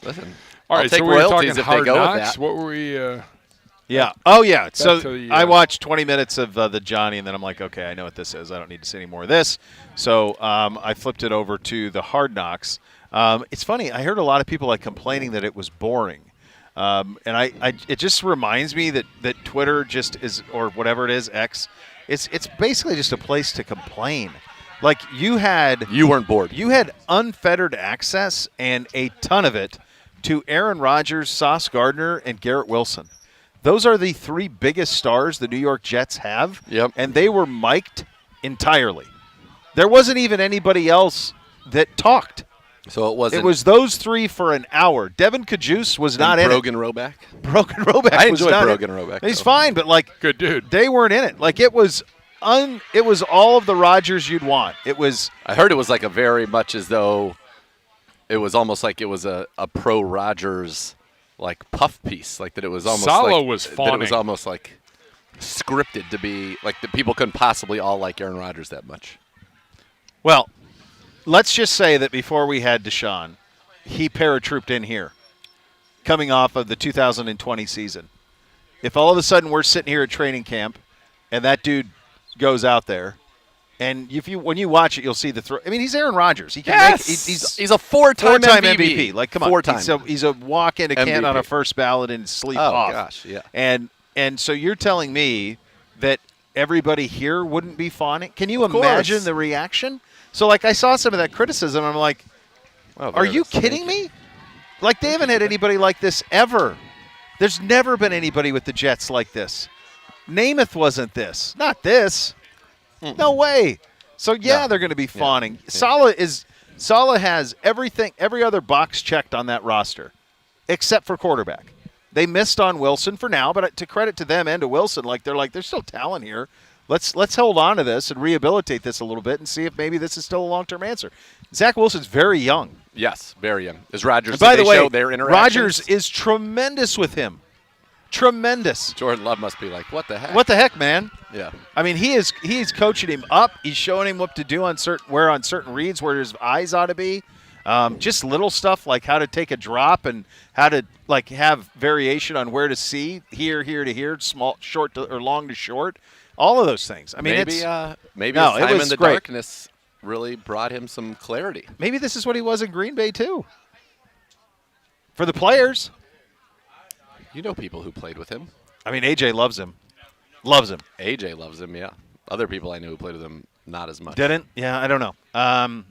Listen,
All
I'll
right,
take
so we were
royalties
talking
if they
Hard
go with
Knocks.
that.
What were we?
Yeah. Oh, yeah. So
to the,
I watched 20 minutes of the Johnny, and then I'm like, okay, I know what this is. I don't need to see any more of this. So I flipped it over to the Hard Knocks. It's funny. I heard a lot of people complaining that it was boring. And it just reminds me that Twitter just is, or whatever it is, X, it's basically just a place to complain. Like you
weren't bored.
You had unfettered access and a ton of it to Aaron Rodgers, Sauce Gardner, and Garrett Wilson. Those are the 3 biggest stars the New York Jets have,
Yep.
and they were mic'd entirely. There wasn't even anybody else that talked.
So it wasn't.
It was those 3 for an hour. Devin Kajus was not in
Brogan Roback.
it. Brogan Roback
I
was
enjoyed
not
Brogan
in it.
Roback,
He's
though.
fine, but
Good dude.
they weren't in it. Like it was all of the Rodgers you'd want. It was
I heard it was like a very much as though it was almost like it was a pro Rodgers like puff piece, like that it was almost
Saleh
like
was
that it was
fawning.
almost like scripted to be like that people couldn't possibly all like Aaron Rodgers that much.
well, let's just say that before we had Deshaun, he paratrooped in here coming off of the 2020 season. If all of a sudden we're sitting here at training camp and that dude goes out there, and when you watch it, you'll see the throw. I mean, he's Aaron Rodgers. He can make.
He's a four-time MVP.
Like, come on,
4 times.
He's a walk into Kent on a
MVP.
first ballot and sleep
Oh,
off.
gosh, yeah.
And so you're telling me that everybody here wouldn't be fawning? Can you
Of course.
imagine the reaction? So, like, I saw some of that criticism. I'm like,
Oh,
are
there it
you
is. Thank
kidding me? Like, they haven't had anybody like this ever. There's never been anybody with the Jets like this. Namath wasn't this. Not this. No way. So, yeah,
No.
they're going to be fawning. Saleh has everything, every other box checked on that roster, except for quarterback. They missed on Wilson for now, but to credit to them and to Wilson, there's still talent here. Let's hold on to this and rehabilitate this a little bit and see if maybe this is still a long-term answer. Zach Wilson's very young.
Yes, very young. Is Rodgers?
And by
did
the
they
way,
show their interactions?
Rodgers is tremendous with him. Tremendous.
Jordan Love must be like, what the heck?
What the heck, man?
Yeah.
I mean, he's coaching him up. He's showing him what to do on certain reads, where his eyes ought to be. Just little stuff like how to take a drop and how to like have variation on where to see here to here, small, short to, or long to short. All of those things. I mean,
maybe
no,
his time
it was
in the
great.
darkness really brought him some clarity.
Maybe this is what he was in Green Bay too. For the players,
You know people who played with him.
I mean, AJ loves him. Loves him.
AJ loves him, yeah. Other people I know who played with him, not as much.
Didn't? Yeah, I don't know.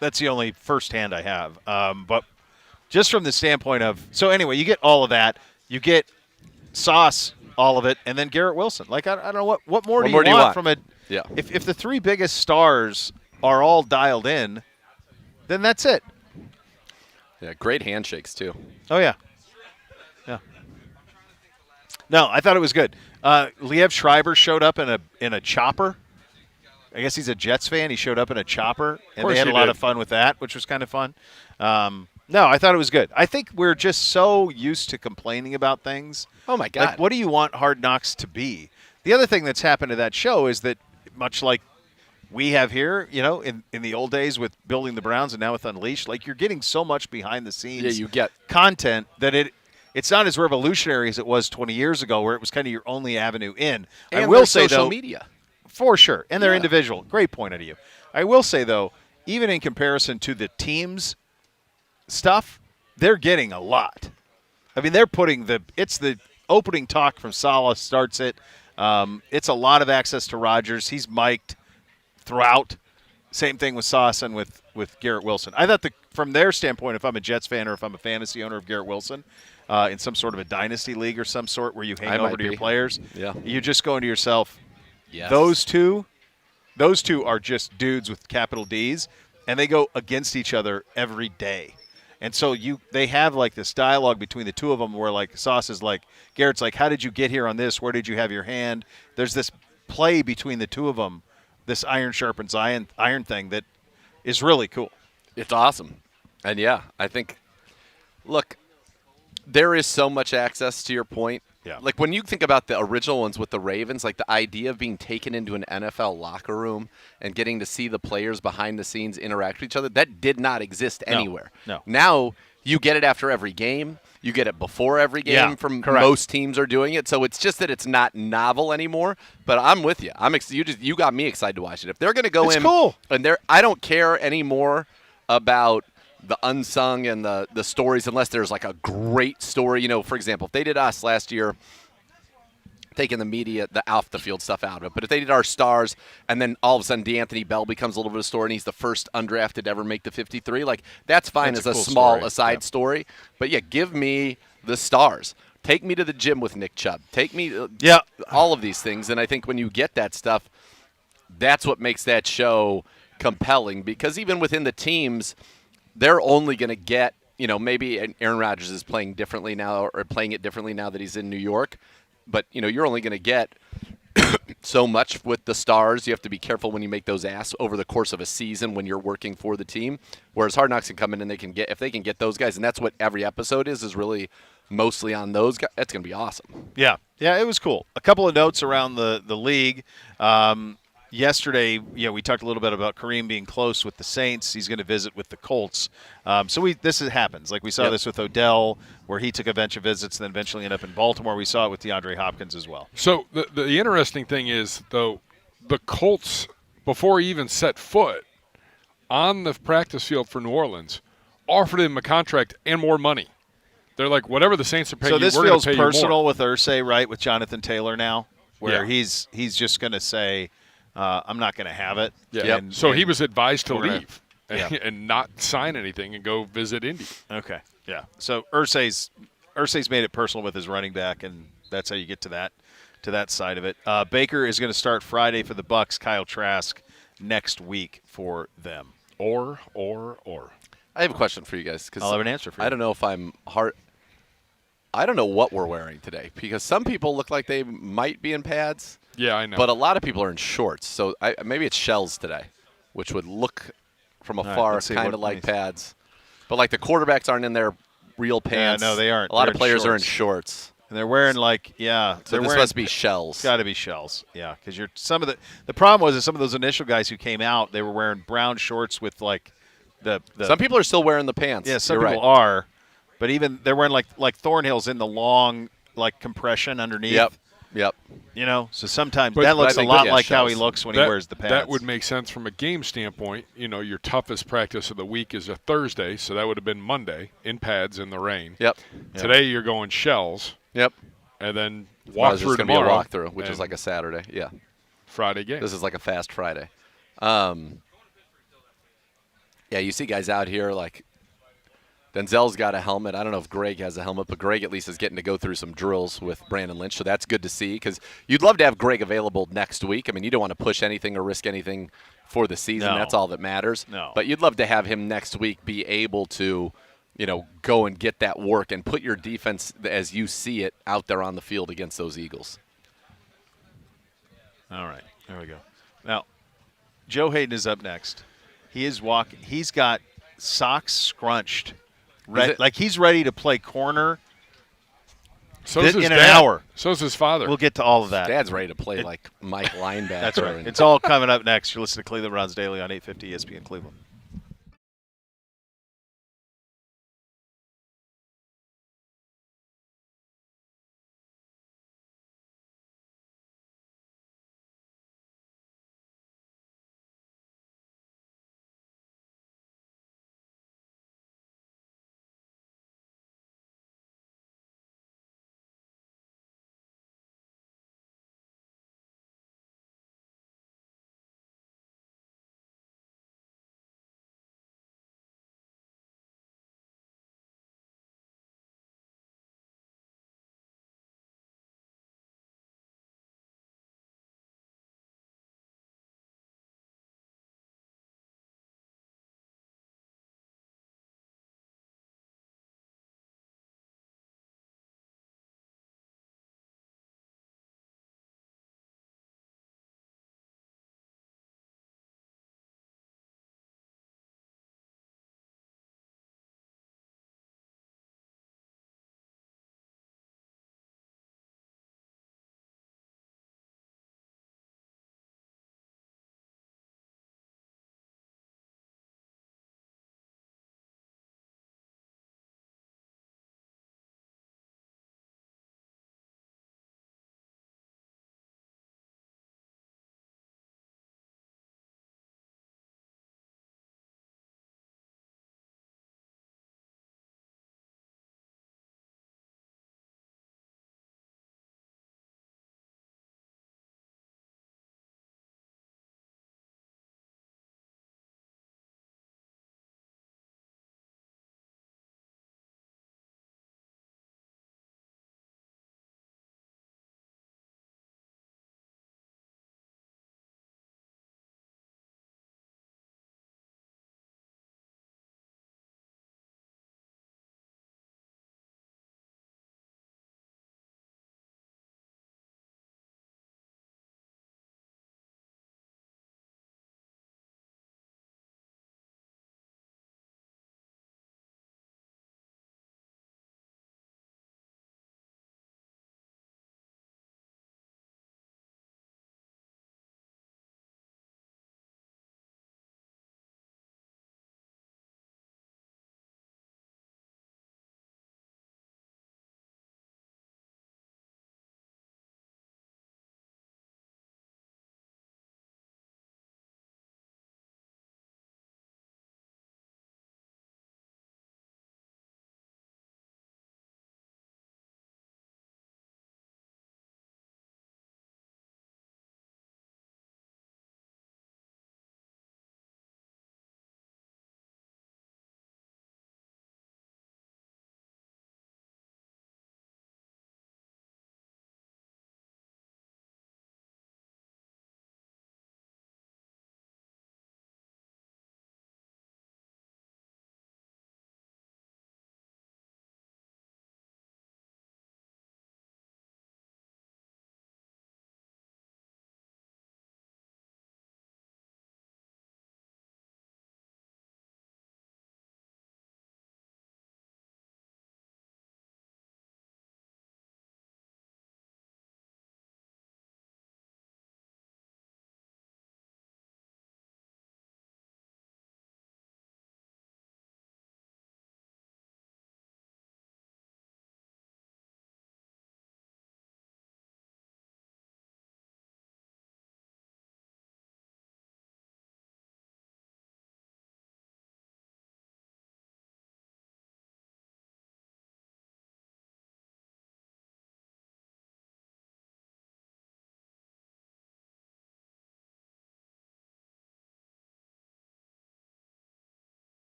That's the only firsthand I have. But just from the standpoint of – so anyway, you get all of that. You get Sauce, all of it, and then Garrett Wilson. Like, I don't know, what more do you want from a –
Yeah.
If the 3 biggest stars are all dialed in, then that's it.
Yeah, great handshakes, too.
Oh, yeah. Yeah. No, I thought it was good. Liev Schreiber showed up in a chopper. I guess he's a Jets fan. He showed up in a chopper, and they had a lot of fun with that, which was kind of fun. No, I thought it was good. I think we're just so used to complaining about things.
Oh, my God.
Like, what do you want Hard Knocks to be? The other thing that's happened to that show is that, much like we have here, in the old days with building the Browns and now with Unleashed, like you're getting so much behind the scenes
Yeah, you get
content that it's not as revolutionary as it was 20 years ago, where it was kind of your only avenue in.
and
I will
their
say
social
though,
media.
for sure, and they're
Yeah.
individual. Great point out of you. I will say though, even in comparison to the teams stuff, they're getting a lot. I mean, they're putting it's the opening talk from Saleh starts it. It's a lot of access to Rodgers. He's mic'd throughout. Same thing with Sauce and with Garrett Wilson. I thought from their standpoint, if I'm a Jets fan or if I'm a fantasy owner of Garrett Wilson, in some sort of a dynasty league or some sort where you hang over to your players,
Yeah.
you're just going to yourself,
Yes.
those two are just dudes with capital D's, and they go against each other every day. And so they have like this dialogue between the two of them where like Sauce is like, Garrett's like, how did you get here on this? Where did you have your hand? There's this play between the two of them, this iron sharpens iron thing that is really cool.
It's awesome. And, yeah, I think, look, there is so much access to your point.
Yeah.
Like, when you think about the original ones with the Ravens, like the idea of being taken into an NFL locker room and getting to see the players behind the scenes interact with each other, that did not exist anywhere.
No.
Now, you get it after every game. You get it before every game
Yeah,
from
correct.
most teams are doing it. So it's just that it's not novel anymore. But I'm with you. You got me excited to watch it. If they're going to go
It's
in
cool.
and I don't care anymore about the unsung and the stories unless there's like a great story. For example, if they did us last year, taking the media, the off the field stuff out of it, but if they did our stars and then all of a sudden DeAnthony Bell becomes a little bit of a story and he's the first undrafted to ever make the 53, like that's fine
That's
as
a
a
cool
small
story.
aside
Yeah.
story. But yeah, give me the stars. Take me to the gym with Nick Chubb. Take me all of these things. And I think when you get that stuff, that's what makes that show compelling, because even within the teams, they're only going to get, maybe Aaron Rodgers is playing differently now, or playing it differently now that he's in New York. But, you're only going to get so much with the stars. You have to be careful when you make those asks over the course of a season when you're working for the team. Whereas Hard Knocks can come in and if they can get those guys, and that's what every episode is really mostly on those guys, that's going to be awesome.
Yeah, it was cool. A couple of notes around the league. Yesterday, we talked a little bit about Kareem being close with the Saints. He's going to visit with the Colts. This happens. Like we saw this with Odell, where he took a bunch of visits and then eventually ended up in Baltimore. We saw it with DeAndre Hopkins as well.
So the interesting thing is, though, the Colts, before he even set foot on the practice field for New Orleans, offered him a contract and more money. They're like, whatever the Saints are paying you, we're going to pay you more.
So this feels personal with Irsay, right, with Jonathan Taylor now, where he's just going to say, I'm not going to have it.
Yeah. So he was advised to leave and not sign anything and go visit Indy.
Okay. Yeah. So Irsay's made it personal with his running back, and that's how you get to that side of it. Baker is going to start Friday for the Bucs. Kyle Trask next week for them.
Or.
I have a question for you guys.
I'll have an answer for you.
I don't know if I don't know what we're wearing today, because some people look like they might be in pads.
Yeah, I know.
But a lot of people are in shorts. So maybe it's shells today, which would look from afar kind of like pads. But like the quarterbacks aren't in their real pants.
Yeah, no, they aren't.
A lot of players are in shorts.
And they're wearing
So this must be shells.
It's got to be shells. Yeah, because the problem was that some of those initial guys who came out, they were wearing brown shorts with like the
some people are still wearing the pants.
Yeah, some people are. But even they're wearing like Thornhill's in the long compression underneath.
Yep.
So sometimes that looks a lot like how he looks when he wears the pads.
That would make sense from a game standpoint. Your toughest practice of the week is a Thursday, so that would have been Monday in pads in the rain.
Yep.
Today you're going shells.
Yep.
And then walk through tomorrow.
Be a walkthrough, which is like a Saturday. Yeah.
Friday game.
This is like a fast Friday. You see guys out here like Denzel's got a helmet. I don't know if Greg has a helmet, but Greg at least is getting to go through some drills with Brandon Lynch, so that's good to see, because you'd love to have Greg available next week. I mean, you don't want to push anything or risk anything for the season.
No.
That's all that matters.
No.
But you'd love to have him next week be able to, go and get that work and put your defense as you see it out there on the field against those Eagles.
All right, there we go. Now, Joe Hayden is up next. He is walking. He's got socks scrunched. Like he's ready to play corner in an hour.
So's his father.
We'll get to all of that.
Dad's ready to play like Mike linebacker.
That's right. It's all coming up next. You're listening to Cleveland Browns Daily on 850 ESPN Cleveland.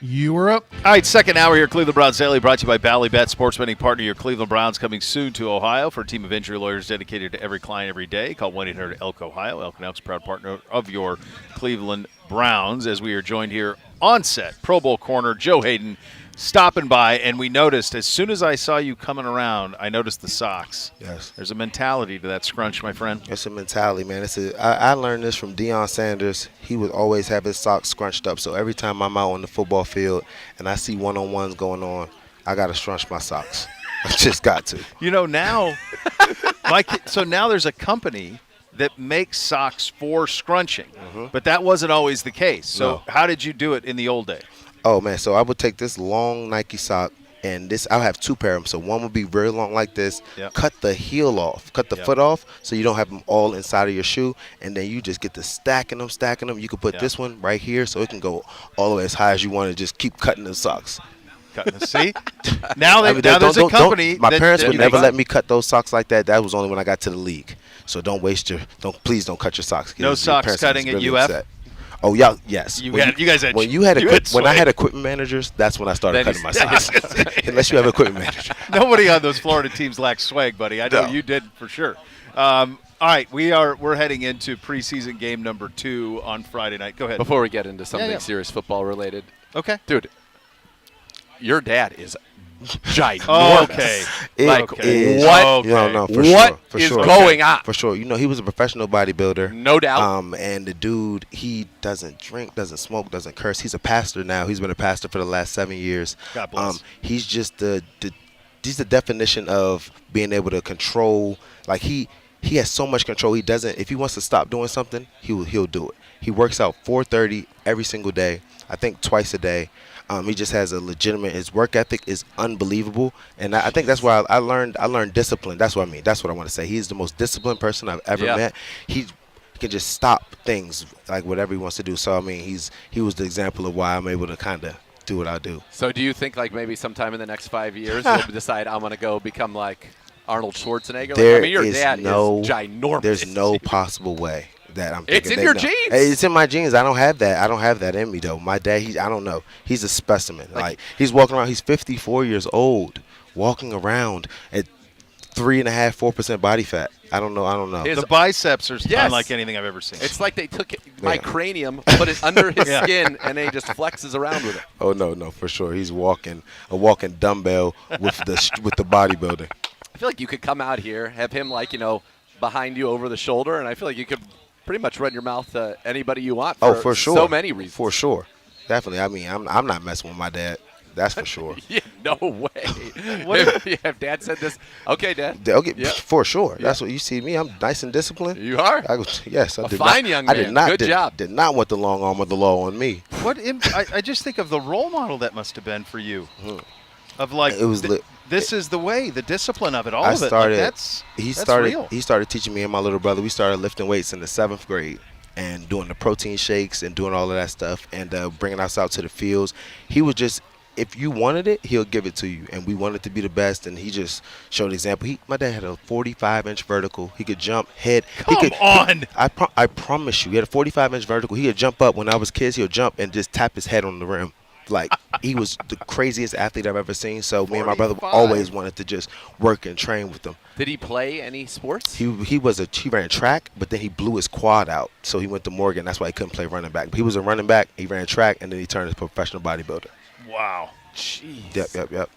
You were up.
All right, second hour here, Cleveland Browns Daily, brought to you by Bally Bet, sports betting partner, your Cleveland Browns, coming soon to Ohio for a team of injury lawyers dedicated to every client every day. Call 1-800-ELK-OHIO. Elk & Elk's proud partner of your Cleveland Browns, as we are joined here on set, Pro Bowl corner, Joe Haden, stopping by, and we noticed, as soon as I saw you coming around, I noticed the socks.
Yes.
There's a mentality to that scrunch, my friend.
It's a mentality, man. I learned this from Deion Sanders. He would always have his socks scrunched up. So every time I'm out on the football field and I see one-on-ones going on, I got to scrunch my socks. I just got to.
You know, now, so now there's a company that makes socks for scrunching, but that wasn't always the case. So how did you do it in the old day?
Oh, man, so I would take this long Nike sock, and I'll have two pair of them. So one would be very long like this, cut the heel off, cut the foot off, so you don't have them all inside of your shoe, and then you just get to stacking them. You can put this one right here so it can go all the way as high as you want to just keep cutting the socks.
See? Now there's a company.
My parents would never let me cut those socks like that. That was only when I got to the league. So please don't cut your socks.
No socks cutting at UF?
Upset. Oh yeah, yes.
You guys had
when I had equipment managers, that's when I started cutting my socks. Unless you have an equipment manager.
Nobody on those Florida teams lacks swag, buddy. I know you did for sure. All right, we're heading into preseason game number 2 on Friday night. Go ahead.
Before we get into something serious football related.
Okay.
Dude, your dad is ginormous.
Oh, okay.
What?
No, for
what is
sure.
going on?
For sure. You know, he was a professional bodybuilder.
No doubt.
And the dude, he doesn't drink, doesn't smoke, doesn't curse. He's a pastor now. He's been a pastor for the last 7 years.
God bless.
He's just he's the definition of being able to control. Like he has so much control. He doesn't. If he wants to stop doing something, he'll do it. He works out 4:30 every single day. I think twice a day. He just has a legitimate. His work ethic is unbelievable, and I think that's why I learned discipline. That's what I mean. That's what I want to say. He's the most disciplined person I've ever met. He can just stop things like whatever he wants to do. So I mean, he was the example of why I'm able to kind of do what I do.
So do you think like maybe sometime in the next 5 years you'll decide I'm going to go become like Arnold Schwarzenegger? Your dad is ginormous.
There's no possible way that I'm thinking.
It's in your genes.
It's in my genes. I don't have that in me though. My dad, I don't know. He's a specimen. Like he's walking around. He's 54 years old, walking around at 3.5-4% body fat. I don't know.
The biceps are unlike anything I've ever seen.
It's like they took my cranium, put it under his skin, and then he just flexes around with it.
Oh no, for sure. He's a walking dumbbell with the bodybuilder.
I feel like you could come out here, have him behind you over the shoulder, and I feel like you could pretty much run your mouth to anybody you want.
For sure.
So many reasons.
For sure. Definitely. I mean, I'm not messing with my dad. That's for sure.
Yeah, no way. If Dad said this, okay, Dad.
Okay, for sure. Yeah. That's what you see me. I'm nice and disciplined.
You are.
Yes, I
a
did.
Fine young man. Good job.
Did not want the long arm of the law on me.
I just think of the role model that must have been for you. Of like,
it was
this is the way, the discipline of it, all
I
of it.
Started,
that's
real.
Real.
He started teaching me and my little brother. We started lifting weights in the 7th grade and doing the protein shakes and doing all of that stuff and bringing us out to the fields. He was just, if you wanted it, he'll give it to you. And we wanted to be the best, and he just showed an example. My dad had a 45-inch vertical. He could jump head.
Come on.
I promise you, he had a 45-inch vertical. He could jump up. When I was kids, he'll jump and just tap his head on the rim. Like, he was the craziest athlete I've ever seen. So 45. Me and my brother always wanted to just work and train with him.
Did he play any sports?
He ran track, but then he blew his quad out. So he went to Morgan. That's why he couldn't play running back. But he was a running back. He ran track, and then he turned into a professional bodybuilder.
Wow. Jeez.
Yep.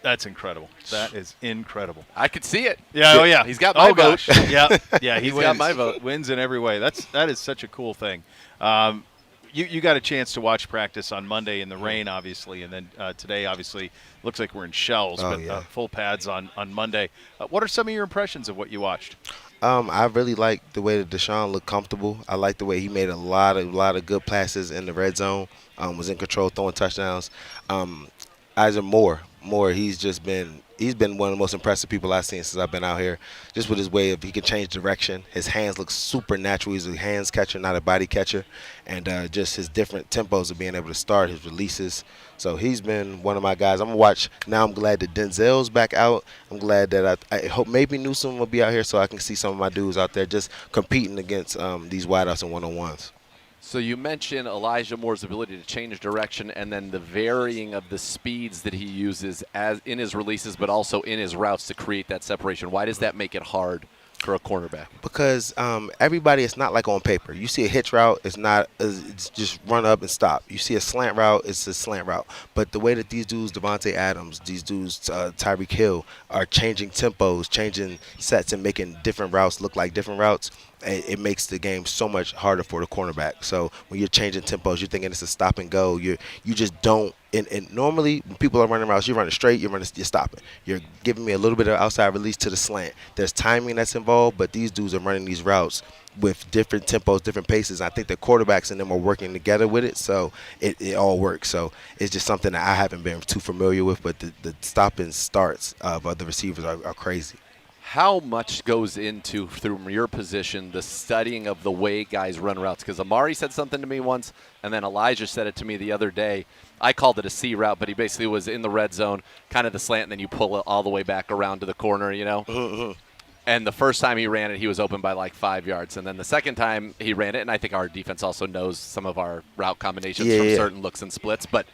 That's incredible. That is incredible.
I could see it.
Yeah. Oh yeah.
He's got my vote.
Gosh. Yeah. He
got my vote.
Wins in every way. That is such a cool thing. You got a chance to watch practice on Monday in the rain, obviously, and then today, obviously, looks like we're in shells, full pads on Monday. What are some of your impressions of what you watched?
I really like the way that Deshaun looked comfortable. I like the way he made a lot of good passes in the red zone. Was in control, throwing touchdowns. Isaac Moore, he's been one of the most impressive people I've seen since I've been out here. Just with his way of, he can change direction. His hands look super natural. He's a hands catcher, not a body catcher. And just his different tempos of being able to start, his releases. So he's been one of my guys. I'm going to watch. Now I'm glad that Denzel's back out. I'm glad that I hope maybe Newsome will be out here so I can see some of my dudes out there just competing against these wideouts and one-on-ones.
So you mentioned Elijah Moore's ability to change direction and then the varying of the speeds that he uses as in his releases but also in his routes to create that separation. Why does that make it hard for a cornerback?
Because everybody, it's not like on paper. You see a hitch route, it's just run up and stop. You see a slant route, it's a slant route. But the way that these dudes, Devontae Adams, these dudes, Tyreek Hill, are changing tempos, changing sets, and making different routes look like different routes, it makes the game so much harder for the cornerback. So when you're changing tempos, you're thinking it's a stop and go. You just don't. And normally when people are running routes, you're running straight, you're stopping. You're giving me a little bit of outside release to the slant. There's timing that's involved, but these dudes are running these routes with different tempos, different paces. I think the quarterbacks and them are working together with it, so it all works. So it's just something that I haven't been too familiar with, but the stop and starts of other receivers are crazy.
How much goes into, through your position, the studying of the way guys run routes? Because Amari said something to me once, and then Elijah said it to me the other day. I called it a C route, but he basically was in the red zone, kind of the slant, and then you pull it all the way back around to the corner, you know?
Mm-hmm.
And the first time he ran it, he was open by like 5 yards. And then the second time he ran it, and I think our defense also knows some of our route combinations from certain looks and splits, but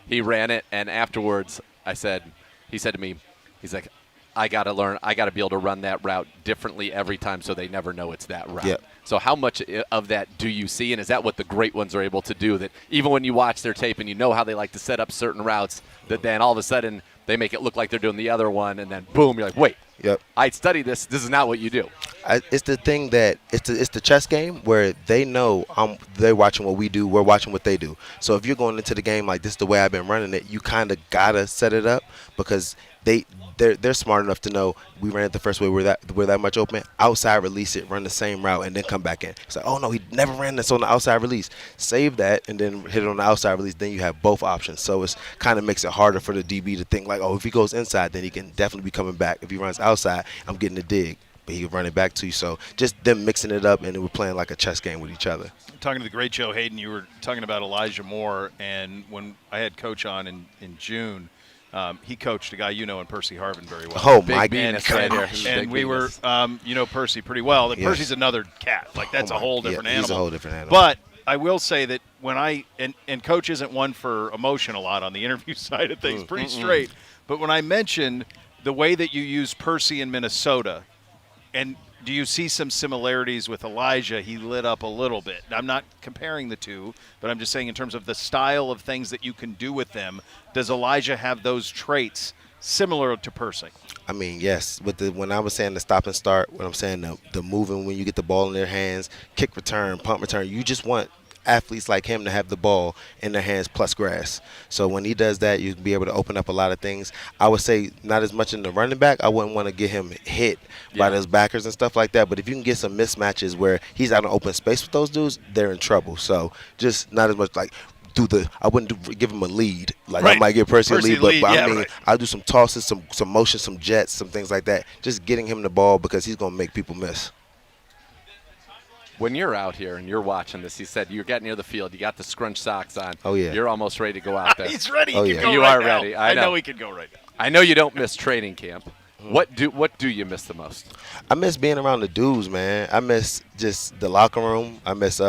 he ran it, and afterwards he said to me, he's like, I got to learn. I got to be able to run that route differently every time so they never know it's that route.
Yep.
So how much of that do you see, and is that what the great ones are able to do, that even when you watch their tape and you know how they like to set up certain routes, that then all of a sudden they make it look like they're doing the other one, and then boom, you're like, wait, I studied this. This is not what you do.
It's the thing that it's the chess game where they know they're watching what we do, we're watching what they do. So if you're going into the game like this is the way I've been running it, you kind of gotta set it up because they're smart enough to know we ran it the first way. We're that much open. Outside release it, run the same route, and then come back in. It's like, oh no, he never ran this on the outside release. Save that and then hit it on the outside release. Then you have both options. So it's kind of makes it harder for the DB to think like, oh, if he goes inside, then he can definitely be coming back. If he runs outside, I'm getting the dig, but he can run it back to you. So just them mixing it up, and we're playing like a chess game with each other.
Talking to the great Joe Hayden, you were talking about Elijah Moore, and when I had Coach on in June. He coached a guy you know in Percy Harvin very well.
Oh, my
goodness.
And we were, you know Percy pretty well. And Percy's another cat. Like, that's a whole different animal.
He's a whole different animal.
But I will say that when and Coach isn't one for emotion a lot on the interview side of things, pretty straight. But when I mentioned the way that you use Percy in Minnesota, and do you see some similarities with Elijah? He lit up a little bit. I'm not comparing the two, but I'm just saying in terms of the style of things that you can do with them, does Elijah have those traits similar to Percy?
I mean, yes. When I was saying the stop and start, when I'm saying the moving when you get the ball in their hands, kick return, punt return, you just want athletes like him to have the ball in their hands plus grass. So when he does that, you can be able to open up a lot of things. I would say not as much in the running back. I wouldn't want to get him hit by those backers and stuff like that. But if you can get some mismatches where he's out in open space with those dudes, they're in trouble. So just not as much like I wouldn't give him a lead. Like I might give Percy a lead, but I mean, I'll do some tosses, some motion, some jets, some things like that. Just getting him the ball because he's going to make people miss.
When you're out here and you're watching this, he said you got near the field, you got the scrunch socks on.
Oh, yeah.
You're almost ready to go out there.
He's ready.
You are ready.
I know he could go right now.
I know you don't miss training camp. What do you miss the most?
I miss being around the dudes, man. I miss just the locker room. I miss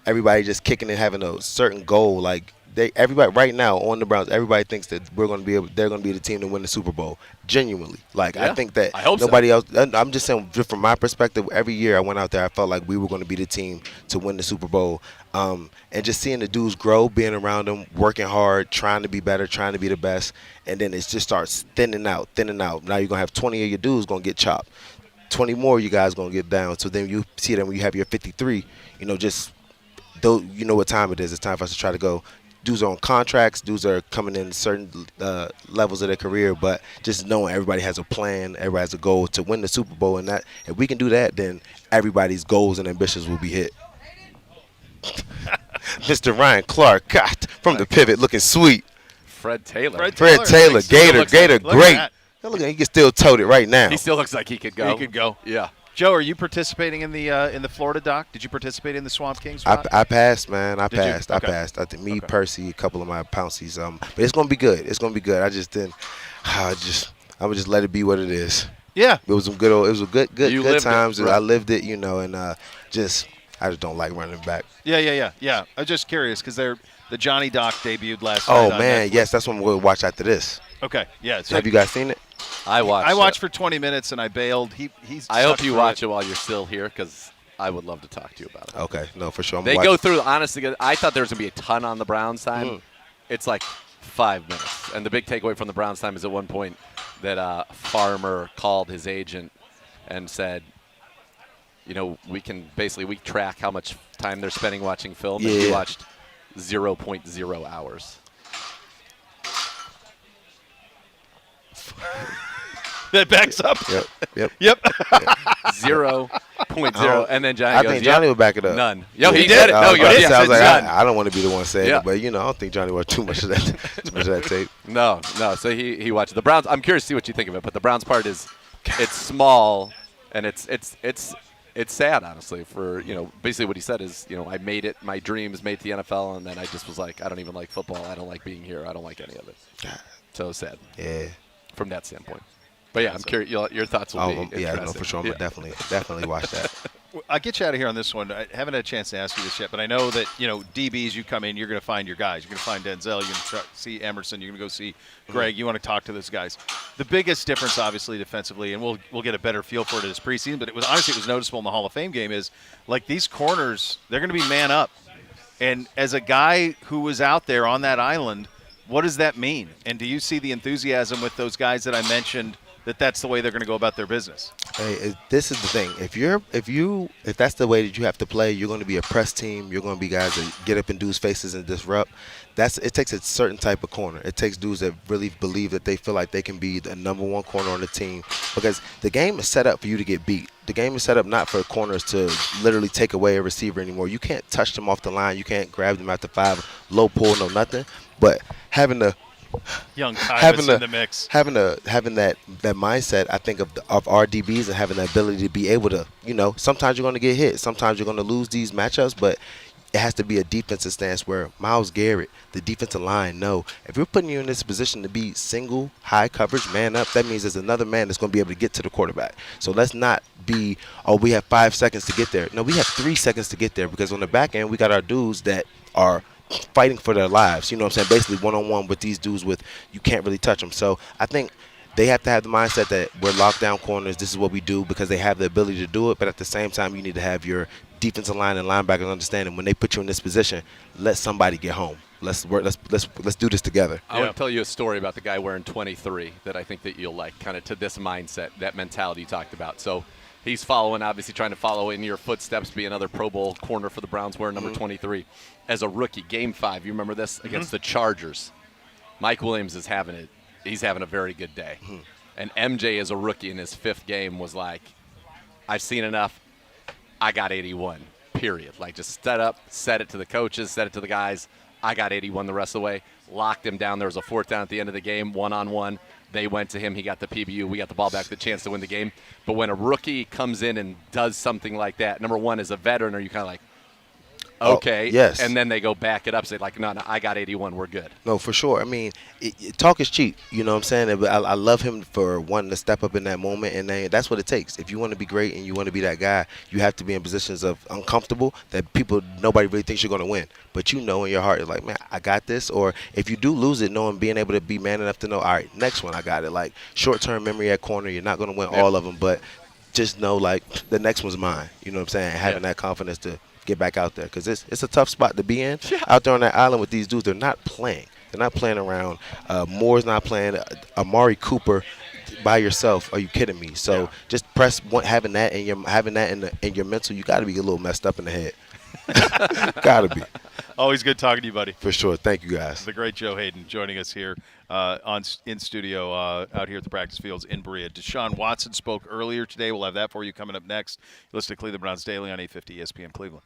everybody just kicking and having a certain goal. Like everybody right now on the Browns, everybody thinks that they're going to be the team to win the Super Bowl. Genuinely, I think that nobody else. I'm just saying, just from my perspective, every year I went out there, I felt like we were going to be the team to win the Super Bowl. And just seeing the dudes grow, being around them, working hard, trying to be better, trying to be the best, and then it just starts thinning out. Now you're gonna have 20 of your dudes gonna get chopped, 20 more of you guys gonna get down. So then you see them when you have your 53. Just though you know what time it is. It's time for us to try to go. Dudes are on contracts. Dudes are coming in certain levels of their career, but just knowing everybody has a plan, everybody has a goal to win the Super Bowl, and that if we can do that, then everybody's goals and ambitions will be hit. Mr. Ryan Clark, God, from the pivot, looking sweet.
Fred Taylor.
Gator, great. Look, he can still tote it right now.
He still looks like he could go.
He could go.
Yeah.
Joe, are you participating in the Florida doc? Did you participate in the Swamp Kings?
I passed, man. I
Did you?
passed.
Okay.
I passed. I think me, Percy, a couple of my pouncies. But it's gonna be good. It's gonna be good. I just didn't. I would just let it be what it is.
Yeah.
It was some good. It was a good
You lived
times.
it, right.
I lived it, and just I just don't like running back.
Yeah. I'm just curious because the Johnny Doc debuted last
Oh
night. On
man,
Netflix.
yes, that's what I'm going to watch after this.
Okay, yeah. So
Have you guys seen it?
I watched.
I watched for 20 minutes and I bailed.
I hope you watch it while you're still here because I would love to talk to you about it.
Okay, no, for sure.
They go through, honestly, I thought there was going to be a ton on the Browns time. It's like 5 minutes. And the big takeaway from the Browns time is at one point that Farmer called his agent and said, we track how much time they're spending watching film. And he watched 0.0 hours.
That backs up.
Yep.
0.0. And then Johnny goes,
I think Johnny would back it up.
None. Yo, he did it. No,
I was like,
none.
I don't want to be the one saying it, but I don't think Johnny watched too much of that tape.
No. So he watched the Browns. I'm curious to see what you think of it, but the Browns part is it's small and it's sad, honestly. For basically what he said is I made it, my dreams made it to the NFL, and then I just was like, I don't even like football. I don't like being here. I don't like any of it. So sad.
Yeah.
From that standpoint. But yeah, I'm curious. Your thoughts will be interesting.
Yeah, no, for sure. I'm definitely watch that.
I'll get you out of here on this one. I haven't had a chance to ask you this yet, but I know that, DBs, you come in, you're going to find your guys. You're going to find Denzel. You're going to see Emerson. You're going to go see Greg. You want to talk to those guys. The biggest difference, obviously, defensively, and we'll get a better feel for it as preseason, but it was noticeable in the Hall of Fame game is, like, these corners, they're going to be man up. And as a guy who was out there on that island, what does that mean? And do you see the enthusiasm with those guys that I mentioned that's the way they're going to go about their business?
Hey, this is the thing. If that's the way that you have to play, you're going to be a press team. You're going to be guys that get up in dudes' faces and disrupt. It takes a certain type of corner. It takes dudes that really believe that they feel like they can be the number one corner on the team, because the game is set up for you to get beat. The game is set up not for corners to literally take away a receiver anymore. You can't touch them off the line. You can't grab them at the 5, low pull, no nothing. But having the
young Tyvus in the mix,
having that mindset, I think of our DBs, and having the ability to be able to, sometimes you're going to get hit, sometimes you're going to lose these matchups, but it has to be a defensive stance where Myles Garrett, the defensive line, if we're putting you in this position to be single, high coverage, man up, that means there's another man that's going to be able to get to the quarterback. So let's not be, we have 5 seconds to get there. No, we have 3 seconds to get there, because on the back end, we got our dudes that are fighting for their lives, basically one-on-one with these dudes you can't really touch them. So I think they have to have the mindset that we're lockdown corners, this is what we do, because they have the ability to do it, but at the same time, you need to have your defensive line and linebackers understanding when they put you in this position, let somebody get home. Let's work. Let's do this together.
I want to tell you a story about the guy wearing 23 that I think that you'll like, kind of to this mindset, that mentality you talked about. So he's obviously trying to follow in your footsteps, be another Pro Bowl corner for the Browns wearing number 23. As a rookie, Game 5, you remember this? Against the Chargers. Mike Williams is having it. He's having a very good day. And MJ, as a rookie in his 5th game, was like, I've seen enough. I got 81, period. Like, just set it to the coaches, set it to the guys. I got 81 the rest of the way. Locked him down. There was a 4th down at the end of the game, one-on-one. They went to him. He got the PBU. We got the ball back, the chance to win the game. But when a rookie comes in and does something like that, number one, as a veteran, are you kind of like, okay.
Yes.
And then they go back it up, say, like, no, I got 81. We're good.
No, for sure. I mean, talk is cheap. You know what I'm saying? But I love him for wanting to step up in that moment, and that's what it takes. If you want to be great and you want to be that guy, you have to be in positions of uncomfortable that nobody really thinks you're going to win. But in your heart, you're like, man, I got this. Or if you do lose it, being able to be man enough to know, all right, next one, I got it. Like, short-term memory at corner, you're not going to win all of them, but just know, like, the next one's mine. You know what I'm saying? Having that confidence to get back out there, because it's a tough spot to be in. Out there on that island with these dudes, they're not playing. They're not playing around. Moore's not playing. Amari Cooper by yourself. Are you kidding me? So just having that in your mental, you got to be a little messed up in the head. Got to be.
Always good talking to you, buddy.
For sure. Thank you, guys.
The great Joe Hayden joining us here in studio out here at the practice fields in Berea. Deshaun Watson spoke earlier today. We'll have that for you coming up next. You listen to Cleveland Browns Daily on 850 ESPN Cleveland.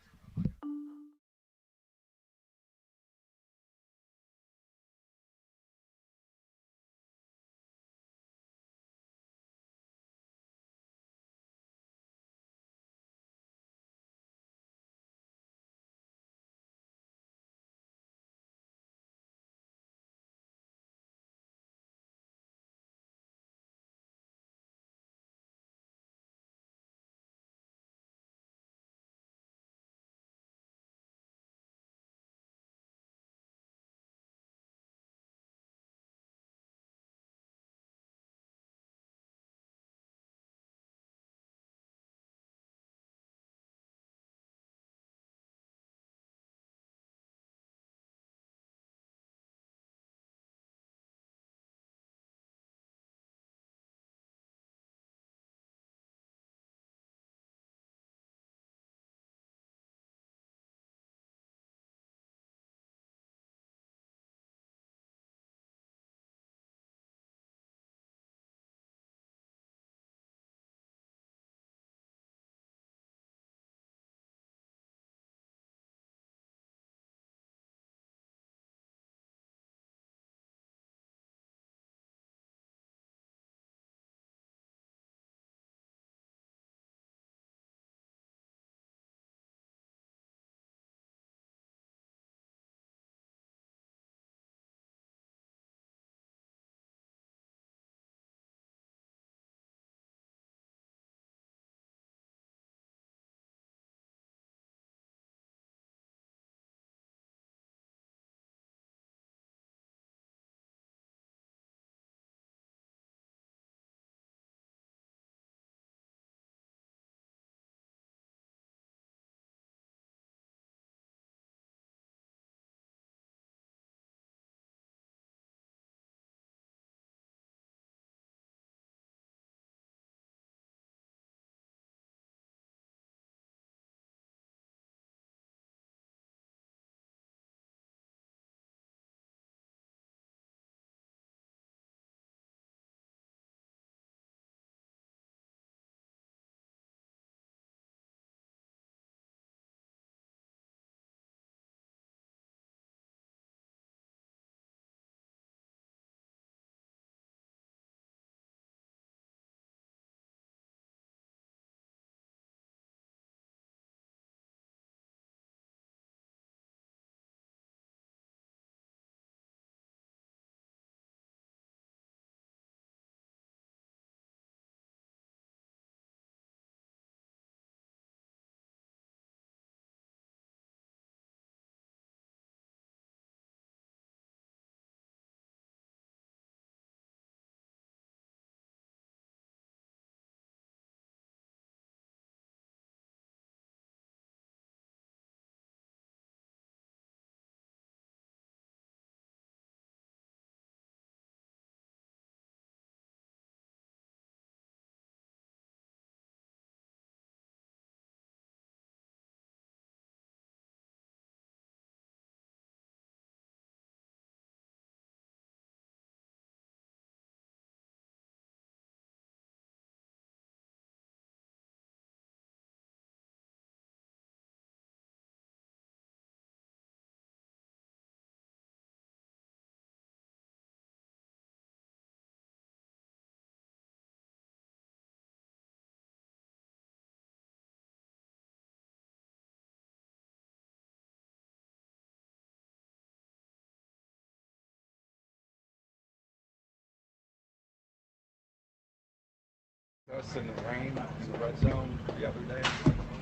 Us in the rain in the red zone the other day.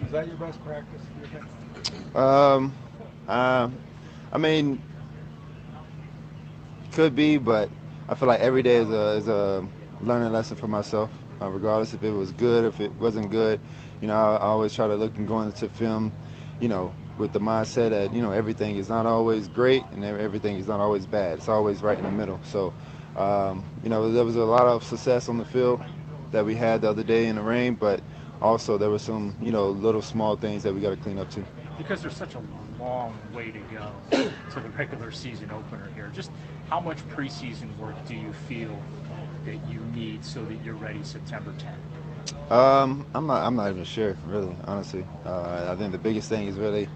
Is that your best practice?
I mean, could be, but I feel like every day is a learning lesson for myself, regardless if it was good, if it wasn't good. I always try to look and go into film, with the mindset that, everything is not always great and everything is not always bad. It's always right in the middle. So, there was a lot of success on the field that we had the other day in the rain, but also there were some, little small things that we got to clean up too.
Because there's such a long way to go to the regular season opener here. Just how much preseason work do you feel that you need so that you're ready September 10th?
I'm not even sure, really, honestly. I think the biggest thing is really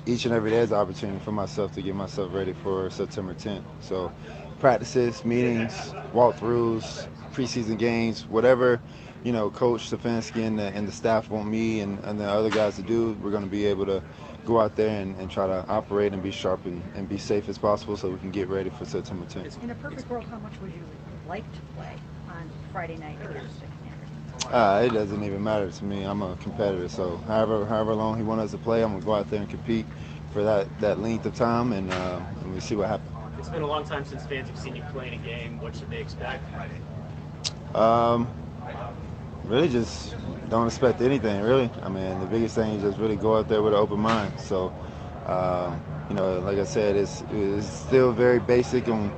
each and every day is an opportunity for myself to get myself ready for September 10th. So practices, meetings, walkthroughs, preseason games, whatever, Coach Stefanski and the staff want me and the other guys to do, we're going to be able to go out there and try to operate and be sharp and be safe as possible so we can get ready for September 10th.
In a perfect world, how much would you like to play on Friday night against the
It doesn't even matter to me. I'm a competitor, so however long he wants us to play, I'm going to go out there and compete for that length of time, and we see what happens.
It's been a long time since fans have seen you play in a game. What should they expect?
Really just don't expect anything, really. I mean, the biggest thing is just really go out there with an open mind. So, like I said, it's still very basic on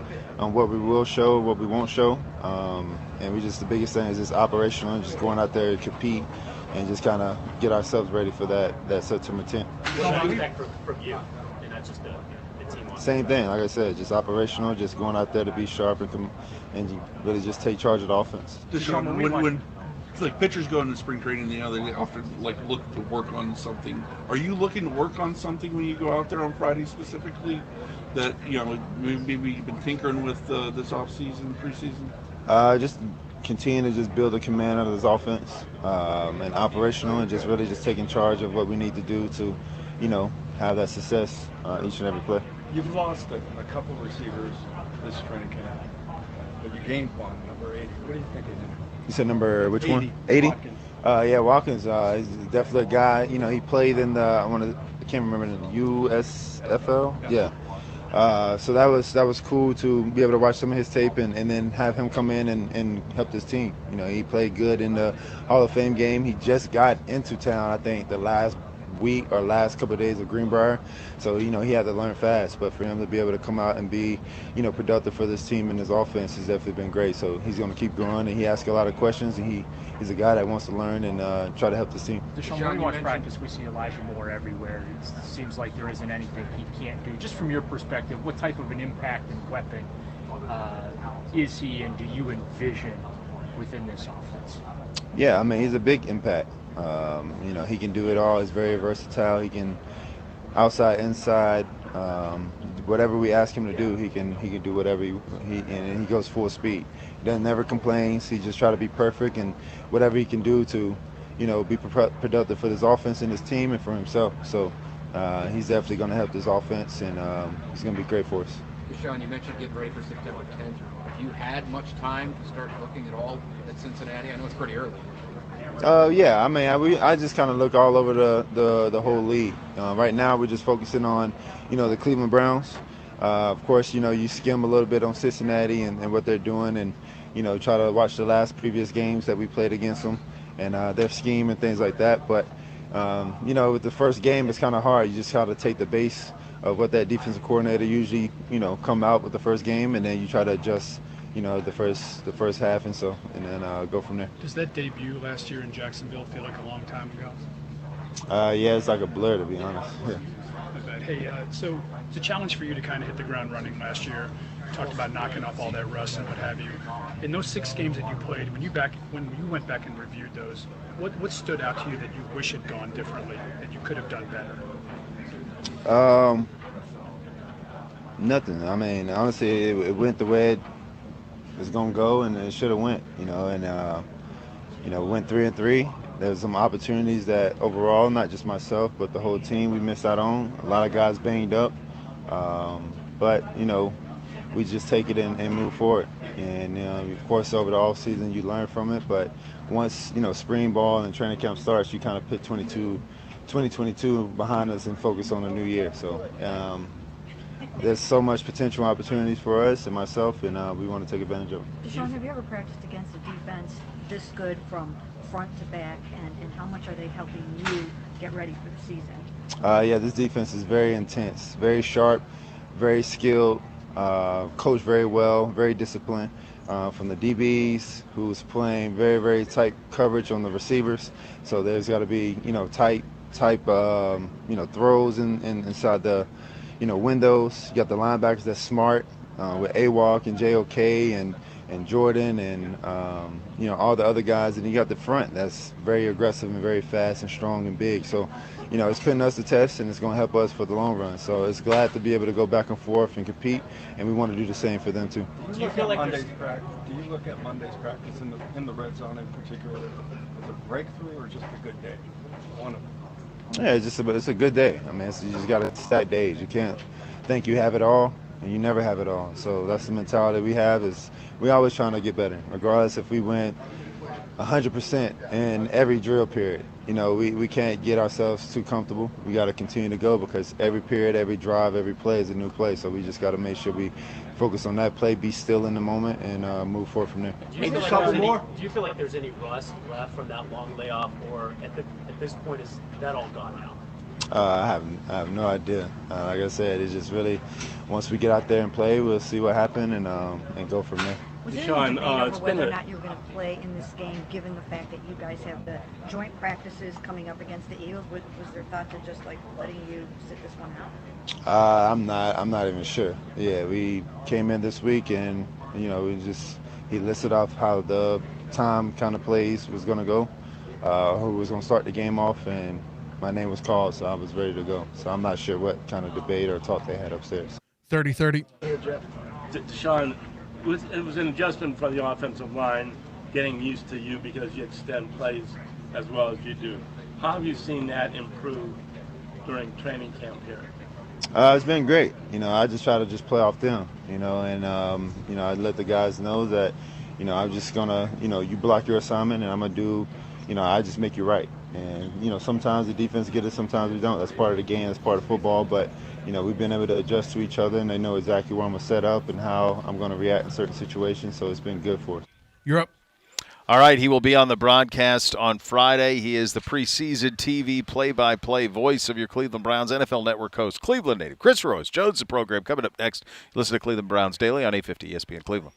what we will show, what we won't show. And the biggest thing is just operational and just going out there and compete and just kind of get ourselves ready for that September 10th.
What do you expect from you and not just the team?
Same thing, like I said, just operational, just going out there to be sharp and really just take charge of the offense.
When like pitchers go into spring training, they often look to work on something. Are you looking to work on something when you go out there on Friday specifically that maybe you've been tinkering with this off season, preseason?
Just continue to just build a command of this offense and operational, and just really just taking charge of what we need to do to, have that success each and every play.
You've lost a couple of receivers this training camp, but you gained one, number 80. What do you think of him?
You said number which
80,
one? 80.
Watkins.
Yeah, Watkins. He's definitely a guy. He played in I can't remember the USFL. Yeah. So that was cool to be able to watch some of his tape and then have him come in and help this team. He played good in the Hall of Fame game. He just got into town, I think, the last week or last couple of days of Greenbrier. So, he had to learn fast. But for him to be able to come out and be, productive for this team and his offense has definitely been great. So he's going to keep growing, and he asks a lot of questions, and he's a guy that wants to learn and try to help this team.
Deshaun, when we watch practice, we see Elijah Moore everywhere. It seems like there isn't anything he can't do. Just from your perspective, what type of an impact and weapon is he, and do you envision within this offense?
Yeah, I mean, he's a big impact. He can do it all. He's very versatile. He can outside, inside, whatever we ask him to do, he can do whatever and he goes full speed. He never complains. He just try to be perfect, and whatever he can do to, be productive for this offense and his team and for himself. So he's definitely going to help this offense, and he's going to be great for us.
Deshaun, you mentioned getting ready for September 10th. Have you had much time to start looking at all at Cincinnati? I know it's pretty early.
Yeah, I mean, I just kind of look all over the whole league. Right now, we're just focusing on, the Cleveland Browns. Of course, you skim a little bit on Cincinnati and what they're doing, and try to watch the last previous games that we played against them and their scheme and things like that. But with the first game, it's kind of hard. You just try to take the base of what that defensive coordinator usually come out with the first game, and then you try to adjust the first half and then go from there.
Does that debut last year in Jacksonville feel like a long time ago?
Yeah, it's like a blur, to be honest. Yeah.
I bet. Hey, so it's a challenge for you to kind of hit the ground running last year. You talked about knocking off all that rust and what have you. In those 6 games that you played, when you went back and reviewed those, what stood out to you that you wish had gone differently, that you could have done better?
Nothing. I mean, honestly, it went the way it was gonna go, and it should have went. We went 3-3. There's some opportunities that overall, not just myself, but the whole team, we missed out on. A lot of guys banged up, but we just take it and move forward. And of course, over the off season, you learn from it. But once spring ball and training camp starts, you kind of put 2022 behind us and focus on the new year. So there's so much potential opportunities for us and myself, and we want to take advantage of it.
Deshaun, have you ever practiced against a defense this good from front to back, and how much are they helping you get ready for the season?
Yeah, this defense is very intense, very sharp, very skilled, coached very well, very disciplined. From the DBs, who's playing very, very tight coverage on the receivers. So there's got to be, tight throws inside the, windows. You got the linebackers that's smart with AWalk and JOK and Jordan and all the other guys, and you got the front that's very aggressive and very fast and strong and big. So it's putting us to test, and it's going to help us for the long run. So it's glad to be able to go back and forth and compete, and we want to do the same for them too.
Do you feel like Monday's practice? Do you look at Monday's practice in the red zone in particular as a breakthrough or just a good day? One of them.
Yeah, it's a good day. I mean, you just got to stack days. You can't think you have it all, and you never have it all. So that's the mentality we have. Is we always trying to get better, regardless if we went 100% in every drill period. We can't get ourselves too comfortable. We got to continue to go because every period, every drive, every play is a new play. So we just got to make sure we focus on that play, be still in the moment, and move forward from there.
Do you feel like there's any rust left from that long layoff, or at this point is that all gone now?
I have no idea. Like I said, it's just really once we get out there and play, we'll see what happens and go from there.
Was there any debate over whether or not you were going to play in this game, given the fact that you guys have the joint practices coming up against the Eagles? Was there thought to just letting you sit this one out?
I'm not even sure. Yeah, we came in this week and he listed off how the time kind of plays was going to go, who was going to start the game off, and my name was called, so I was ready to go. So I'm not sure what kind of debate or talk they had upstairs.
30-30. Deshaun, it was an adjustment for the offensive line, getting used to you because you extend plays as well as you do. How have you seen that improve during training camp here?
It's been great. I just try to play off them, and I let the guys know that, I'm just gonna, you block your assignment and I'm gonna do, I just make you right. And, sometimes the defense get it, sometimes we don't. That's part of the game, that's part of football. But, we've been able to adjust to each other, and they know exactly where I'm going to set up and how I'm going to react in certain situations. So it's been good for us.
You're up. All right, he will be on the broadcast on Friday. He is the preseason TV play-by-play voice of your Cleveland Browns. NFL Network host, Cleveland native Chris Royce joins the program. Coming up next, listen to Cleveland Browns Daily on 850 ESPN Cleveland.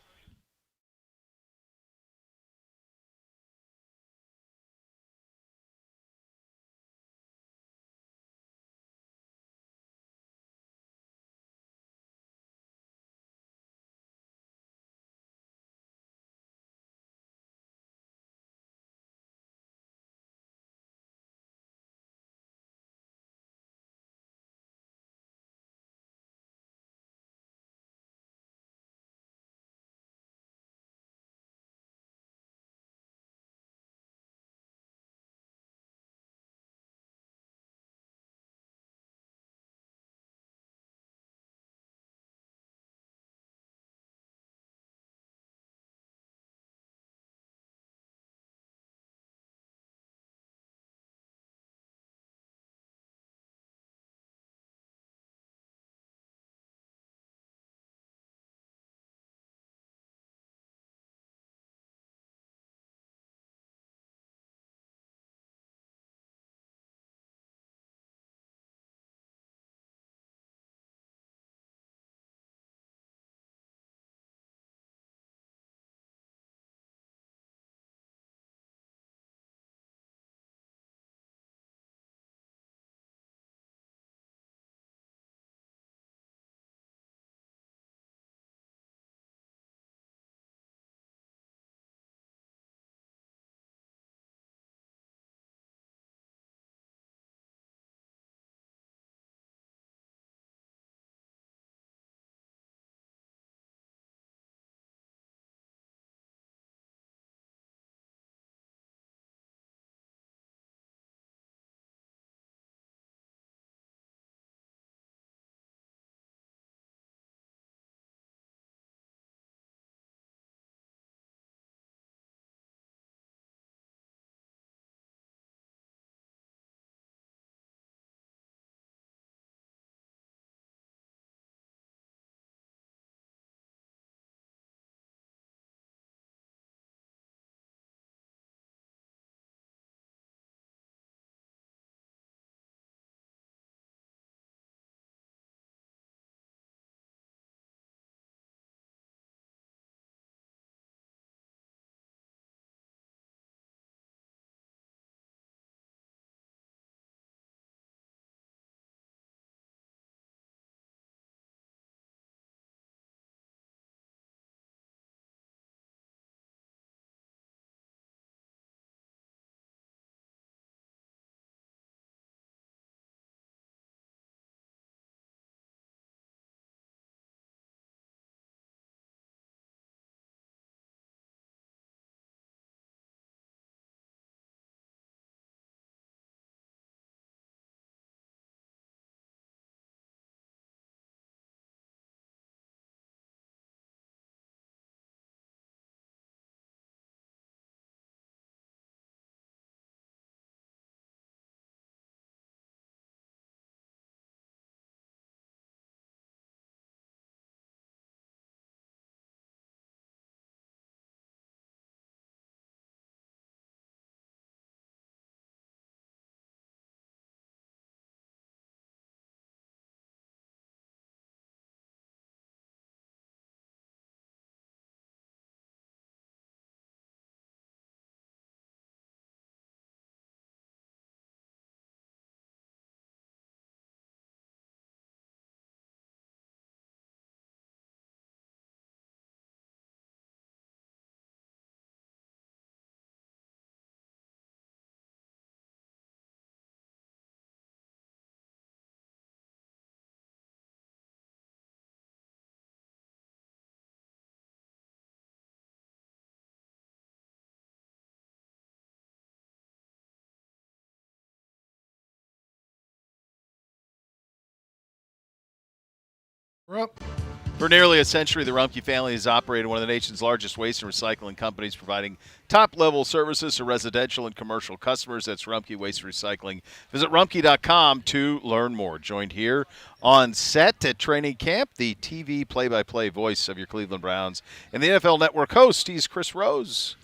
For nearly a century, the Rumpke family has operated one of the nation's largest waste and recycling companies, providing top-level services to residential and commercial customers. That's Rumpke Waste Recycling. Visit rumpke.com to learn more. Joined here on set at training camp, the TV play-by-play voice of your Cleveland Browns and the NFL Network host. He's Chris Rose.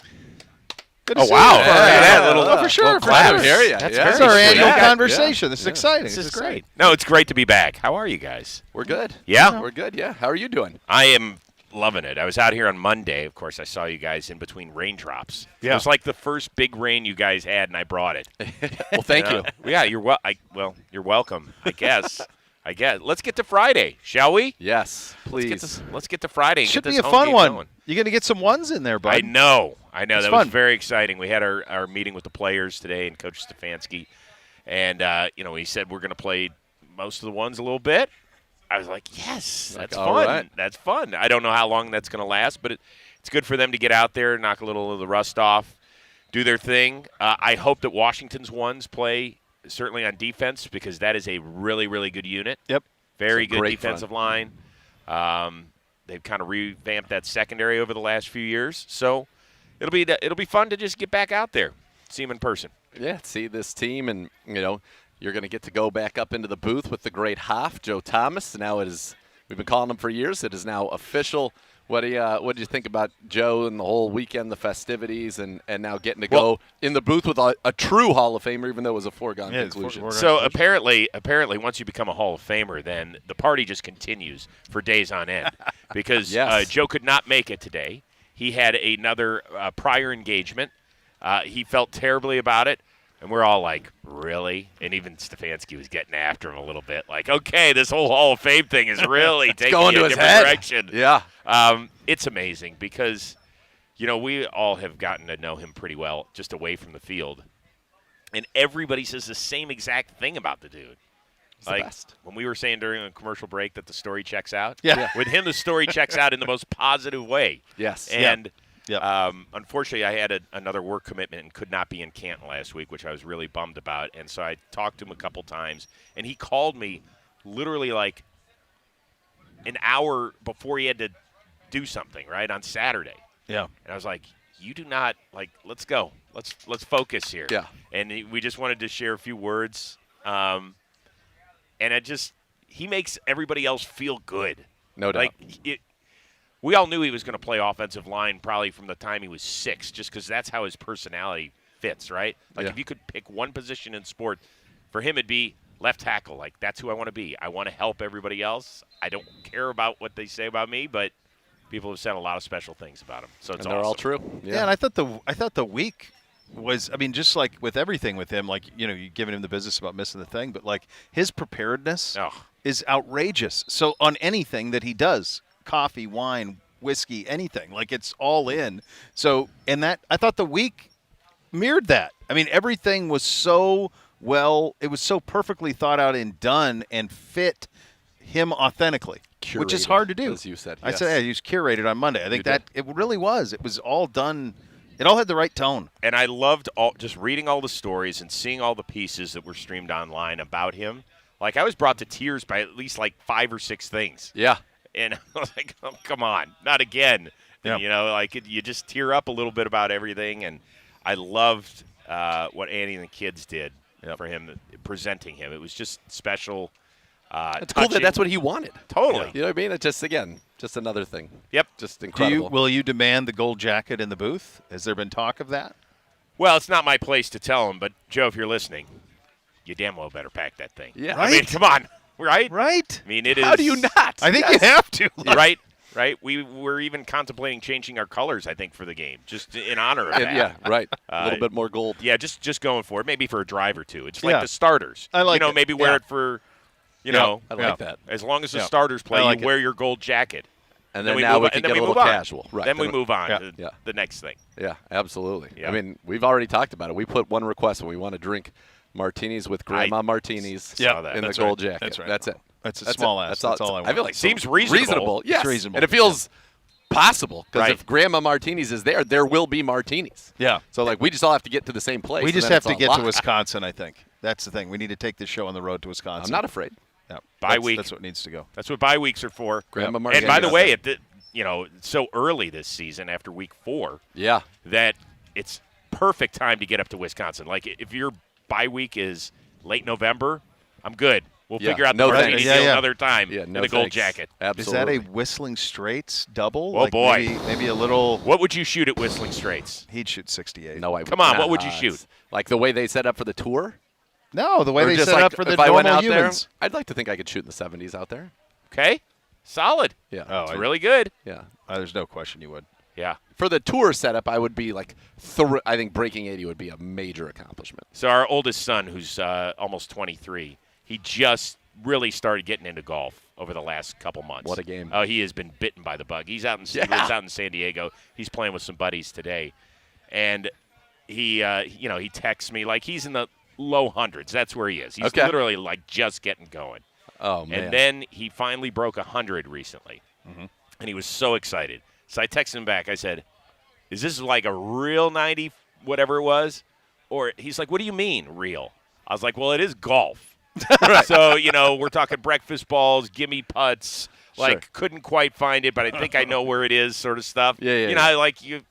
Good to see
wow.
you.
Yeah,
for sure.
Glad to hear you.
That's our annual conversation. This is exciting.
This is great. No, it's great to be back. How are you guys?
We're good.
Yeah?
We're good, yeah. How are you doing?
I am loving it. I was out here on Monday. Of course, I saw you guys in between raindrops.
Yeah.
It was like the first big rain you guys had, and I brought it.
Well, thank you.
Yeah, you're welcome, I guess. Let's get to Friday, shall we?
Yes, please.
Let's get to Friday. And
Should
get
be
this
a
home
fun
game
one.
going.
You're going to get some ones in there, bud.
I know.
It's
That
fun.
was very exciting. We had our meeting with the players today and Coach Stefanski. And, he said we're going to play most of the ones a little bit. I was like, yes, that's
all
fun.
right.
That's fun. I don't know how long that's going to last, but it's good for them to get out there, knock a little of the rust off, do their thing. I hope that Washington's ones play certainly on defense because that is a really, really good unit.
Yep.
Very
It's a
good
great
defensive line. They've kind of revamped that secondary over the last few years. So it'll be fun to just get back out there, see them in person.
Yeah, see this team, and you're going to get to go back up into the booth with the great Hoff, Joe Thomas. Now we've been calling him for years. It is now official. What do you think about Joe and the whole weekend, the festivities, and now getting to go in the booth with a true Hall of Famer, even though it was a foregone conclusion?
So apparently, once you become a Hall of Famer, then the party just continues for days on end because
Yes.
Joe could not make it today. He had another prior engagement. He felt terribly about it. And we're all like, really? And even Stefanski was getting after him a little bit. Like, okay, this whole Hall of Fame thing is really taking
going
you
to
a
his
different
head.
direction.
Yeah.
It's amazing because, we all have gotten to know him pretty well just away from the field. And everybody says the same exact thing about the dude.
He's the best.
When we were saying during a commercial break that the story checks out.
Yeah.
With him, the story checks out in the most positive way.
Yes.
And
Yep.
unfortunately, I had another work commitment and could not be in Canton last week, which I was really bummed about. And so I talked to him a couple times, and he called me literally like an hour before he had to do something, right, on Saturday.
Yeah.
And I was like, you do not, let's go. Let's focus here.
Yeah.
And we just wanted to share a few words. And he makes everybody else feel good.
No doubt.
We all knew he was going to play offensive line probably from the time he was 6, just because that's how his personality fits, right? If you could pick one position in sport, for him it'd be left tackle. Like, that's who I want to be. I want to help everybody else. I don't care about what they say about me, but people have said a lot of special things about him. So it's
and they're all true.
Yeah, and I thought the week was, just like with everything with him, you're giving him the business about missing the thing, but his preparedness is outrageous. So on anything that he does, coffee, wine, whiskey, anything, it's all in. So, and that, I thought the week mirrored that. Everything was so it was so perfectly thought out and done and fit him authentically, which is hard to do.
As you said.
I said, he was curated on Monday. I think it really was. It was all done. It all had the right tone.
And I loved just reading all the stories and seeing all the pieces that were streamed online about him. I was brought to tears by at least 5 or 6 things.
Yeah.
And I was like, oh, come on, not again.
Yep.
You just tear up a little bit about everything. And I loved what Annie and the kids did for him, presenting him. It was just special.
It's cool that that's what he wanted.
Totally.
You know what I mean? It's just another thing.
Yep.
Just incredible.
Will you demand the gold jacket in the booth? Has there been talk of that?
Well, it's not my place to tell him, but Joe, if you're listening, you damn well better pack that thing.
Yeah.
Right?
Come on. Right?
Right.
It is.
How do you not?
I think you have to.
Right. We were even contemplating changing our colors, I think, for the game, just in honor of that.
Yeah, right. A little bit more gold.
Yeah, just going for it. Maybe for a drive or two. It's like the starters.
I like it.
Maybe wear it for,
I like that.
As long as the starters play, you wear your gold jacket.
And then now we can get a little casual. Right.
Then we move on to the next thing.
Yeah, absolutely.
Yeah.
We've already talked about it. We put one request when we want to drink martinis with Grandma Martinis in the gold jacket.
That's right.
That's it.
That's a small ass. That's all I want.
I feel like
seems reasonable.
Yes.
It's reasonable.
And it feels possible because if Grandma Martinis is there will be martinis.
Yeah.
So we just all have to get to the same place.
We just
and then
have to
it's
get to
unlocked.
Wisconsin, I think. That's the thing. We need to take this show on the road to Wisconsin.
I'm not afraid.
Bye week.
That's what needs to go.
That's what bye weeks are for.
Grandma
And
Margate
by the
got
way,
that.
it's so early this season after week 4.
Yeah.
That it's perfect time to get up to Wisconsin. Like if your bye week is late November, I'm good. We'll
Yeah,
figure out
no
the martini
thanks.
deal
Yeah.
another time
Yeah,
in
no
the gold
thanks.
jacket.
Absolutely.
Is that a Whistling Straits double?
Oh, boy.
Maybe a little.
What would you shoot at Whistling Straits?
He'd shoot 68.
No, I would
Come on,
not.
what would you shoot?
Like the way they set up for the tour?
No, the way
Or
they
just
set
like
up for the
if I went
normal
out
humans.
there, I'd like to think I could shoot in the 70s out there.
Okay, solid.
Yeah.
Oh,
It's really good.
Yeah.
There's no question you would.
Yeah.
For the tour setup, I would be like, I think breaking 80 would be a major accomplishment.
So our oldest son, who's almost 23, he just really started getting into golf over the last couple months.
What a game.
Oh, he has been bitten by the bug. He lives out in San Diego. He's playing with some buddies today. And he texts me like he's in the low hundreds. That's where he is. He's
Okay.
literally like just getting going.
Oh, man.
And then he finally broke 100 recently. And he was so excited. So I texted him back. I said, is this like a real 90, whatever it was? Or he's like, what do you mean, real? I was like, well, it is golf. So, we're talking breakfast balls, gimme putts. Like, couldn't quite find it, but I think I know where it is sort of stuff.
Yeah.
Like you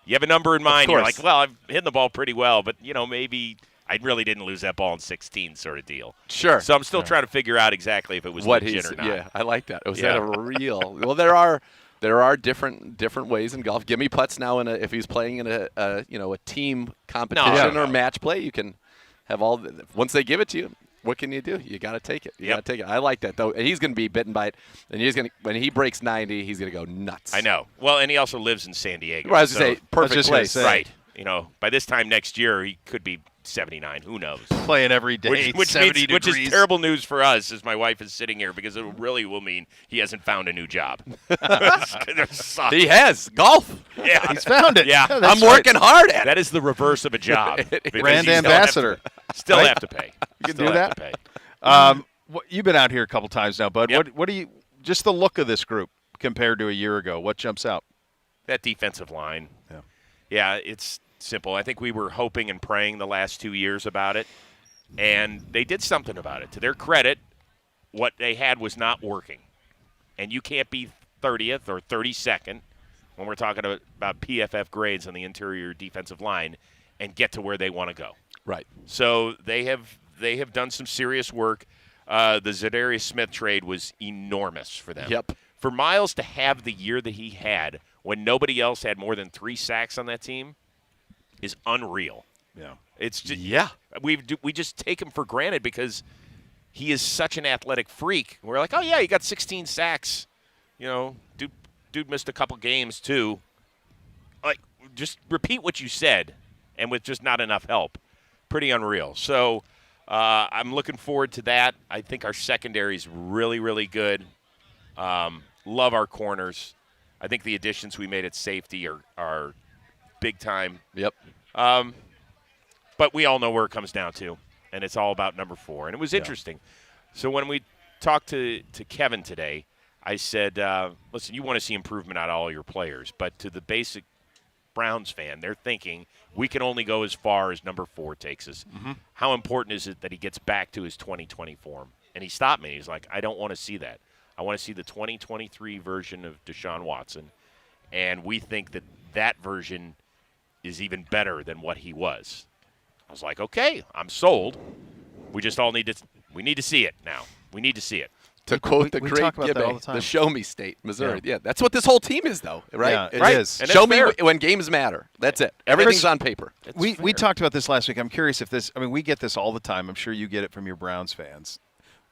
have a number in mind. You're
course.
like, well, I've hit the ball pretty well, but, maybe I really didn't lose that ball in 16 sort of deal.
Sure.
So I'm still trying to figure out exactly if it was
What
legit
he's,
or not.
yeah, I like that. Was
Yeah.
that a real? Well, there are different ways in golf. Gimme putts now if he's playing in a team competition or match play, you can have once they give it to you. What can you do? You got to take it. You got to take it. I like that though. And he's going to be bitten by it. And when he breaks 90, he's going to go nuts.
I know. Well, and he also lives in San Diego.
Well, I was going to say perfect place.
Right. By this time next year, he could be 79. Who knows?
Playing every day,
which
70
which is
degrees.
terrible news for us as my wife is sitting here because it really will mean he hasn't found a new job.
He has golf.
Yeah,
he's found it.
Yeah,
I'm working hard at it.
That is the reverse of a job.
Brand ambassador.
Still
Right?
have to pay.
You can
Still
do
have
that.
to pay.
You've been out here a couple times now, bud.
Yep.
What do you? Just the look of this group compared to a year ago. What jumps out?
That defensive line.
Yeah.
Yeah, it's simple. I think we were hoping and praying the last 2 years about it, and they did something about it. To their credit, what they had was not working. And you can't be 30th or 32nd when we're talking about PFF grades on the interior defensive line and get to where they want to go.
Right.
So they have done some serious work. The Zadarius Smith trade was enormous for them.
Yep.
For Miles to have the year that he had when nobody else had more than 3 sacks on that team is unreal.
Yeah.
It's just,
Yeah.
we just take him for granted because he is such an athletic freak. We're like, oh yeah, he got 16 sacks. Dude missed a couple games too. Like, just repeat what you said, and with just not enough help, pretty unreal. So I'm looking forward to that. I think our secondary is really, really good. Love our corners. I think the additions we made at safety are big time.
Yep.
But we all know where it comes down to, and it's all about number 4. And it was interesting. So when we talked to Kevin today, I said, listen, you want to see improvement out of all your players, but to the basic Browns fan, they're thinking we can only go as far as number 4 takes us.
Mm-hmm.
How important is it that he gets back to his 2020 form? And he stopped me. He's like, I don't want to see that. I want to see the 2023 version of Deshaun Watson, and we think that version is even better than what he was. I was like, okay, I'm sold. We just all need to see it now. We need to see it.
To quote the
we
great
talk about that all the
Gibbe,
time.
the show me state, Missouri. Yeah, that's what this whole team is, though, right?
Yeah, it
right?
is.
And
Show
that's
me
fair.
when games matter. That's it. Everything's
Chris,
on paper.
We talked about this last week. I'm curious if this. I mean, we get this all the time. I'm sure you get it from your Browns fans.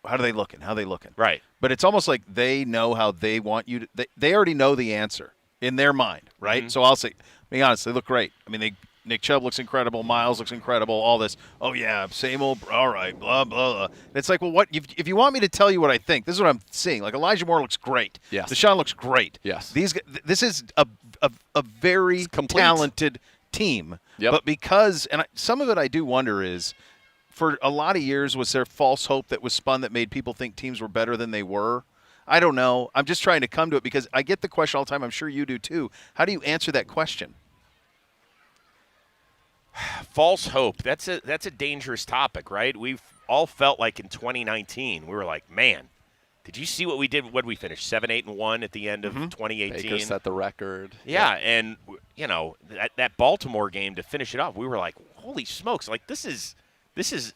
How are they looking? How are they looking?
Right.
But it's almost like they know how they want you to. They already know the answer in their mind, right?
Mm-hmm.
So I'll say, be honest, they look great. I mean, Nick Chubb looks incredible. Miles looks incredible. All this. Oh yeah, same old. All right, blah blah blah. It's like, well, what? If you want me to tell you what I think, this is what I'm seeing. Like Elijah Moore looks great.
Yes.
Deshaun looks great.
Yes.
This is a very
complete.
talented team.
Yep.
But because some of it I do wonder is, for a lot of years, was there false hope that was spun that made people think teams were better than they were? I don't know. I'm just trying to come to it because I get the question all the time. I'm sure you do too. How do you answer that question?
False hope. That's a dangerous topic, right? We've all felt like in 2019 we were like, man, did you see what we did? What did we finish 7-8-1 at the end of 2018?
Baker set the record.
Yeah, and that Baltimore game to finish it off, we were like, holy smokes! Like this is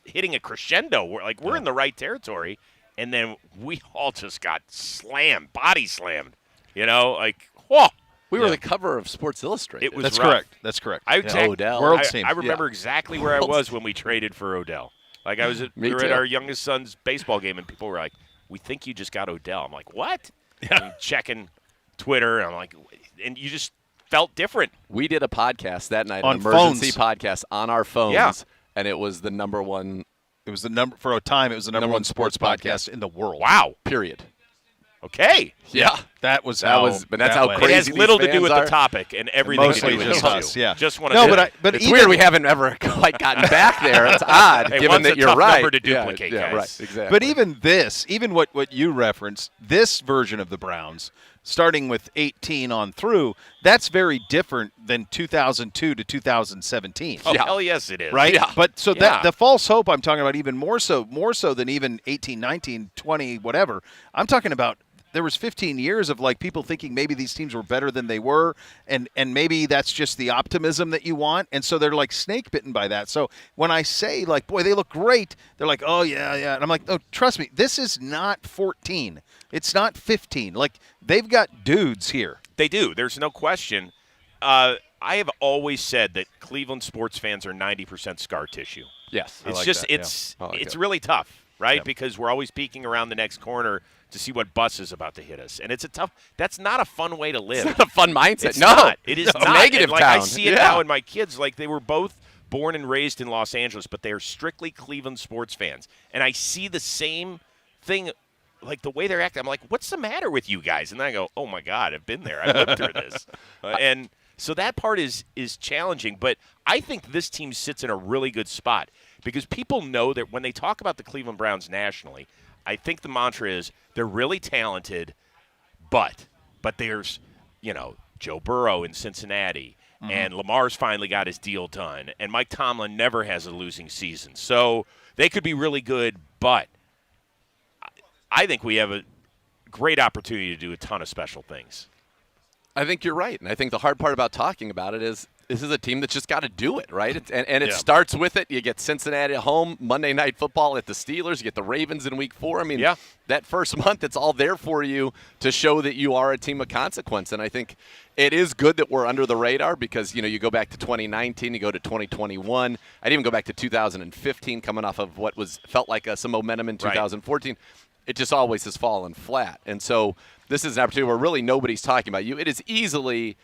hitting a crescendo. We're in the right territory, and then we all just got slammed, body slammed. Whoa.
We were the cover of Sports Illustrated.
It was
That's
rough.
correct. That's correct.
Odell.
World team.
I remember exactly where I was when we traded for Odell. Like we were at our youngest son's baseball game, and people were like, "We think you just got Odell." I'm like, "What?" Yeah. I'm checking Twitter, and I'm like, and you just felt different.
We did a podcast that night,
On
an emergency
phones.
podcast on our phones, and it was the number one.
It was the number for a time. It was the number one sports podcast in the world.
Wow.
Period.
Okay.
Yeah.
That was
but that's how crazy
it has
these
little to do
fans
with
are.
the topic and everything
Mostly
to do with
just
you.
us, yeah.
Just want to.
No, but
It's weird we haven't ever quite gotten back there. It's odd,
Hey,
given
one's
that
a
you're
tough
right.
number to duplicate,
yeah,
guys.
right, exactly.
But even what you referenced, this version of the Browns, starting with 18 on through, that's very different than 2002 to 2017.
Oh, hell yes, it is.
Right?
Yeah.
But so
Yeah.
that the false hope I'm talking about even more so than even 18, 19, 20, whatever. I'm talking about there was 15 years of like people thinking maybe these teams were better than they were, and maybe that's just the optimism that you want, and so they're like snake bitten by that. So when I say like, boy, they look great, they're like, oh yeah, and I'm like, oh, trust me, this is not 14, it's not 15. Like they've got dudes here.
They do. There's no question. I have always said that Cleveland sports fans are 90% scar tissue.
Yes.
It's really tough, right? Because we're always peeking around the next corner to see what bus is about to hit us. And that's not a fun way to live.
It's not a fun mindset.
It's
no.
not. It is
It's
not.
negative
And, I
town.
see it now in my kids. Like they were both born and raised in Los Angeles, but they are strictly Cleveland sports fans. And I see the same thing, like the way they're acting. I'm like, what's the matter with you guys? And then I go, oh my God, I've been there. I've lived through this. And so that part is challenging. But I think this team sits in a really good spot because people know that when they talk about the Cleveland Browns nationally, I think the mantra is they're really talented, but there's, Joe Burrow in Cincinnati, and Lamar's finally got his deal done, and Mike Tomlin never has a losing season. So they could be really good, but I think we have a great opportunity to do a ton of special things.
I think you're right, and I think the hard part about talking about it is this is a team that's just got to do it, right? It starts with it. You get Cincinnati at home, Monday Night Football at the Steelers. You get the Ravens in Week 4. I mean, that first month, it's all there for you to show that you are a team of consequence. And I think it is good that we're under the radar because, you go back to 2019, you go to 2021. I'd even go back to 2015, coming off of what felt like some momentum in 2014. Right. It just always has fallen flat. And so this is an opportunity where really nobody's talking about you. It is easily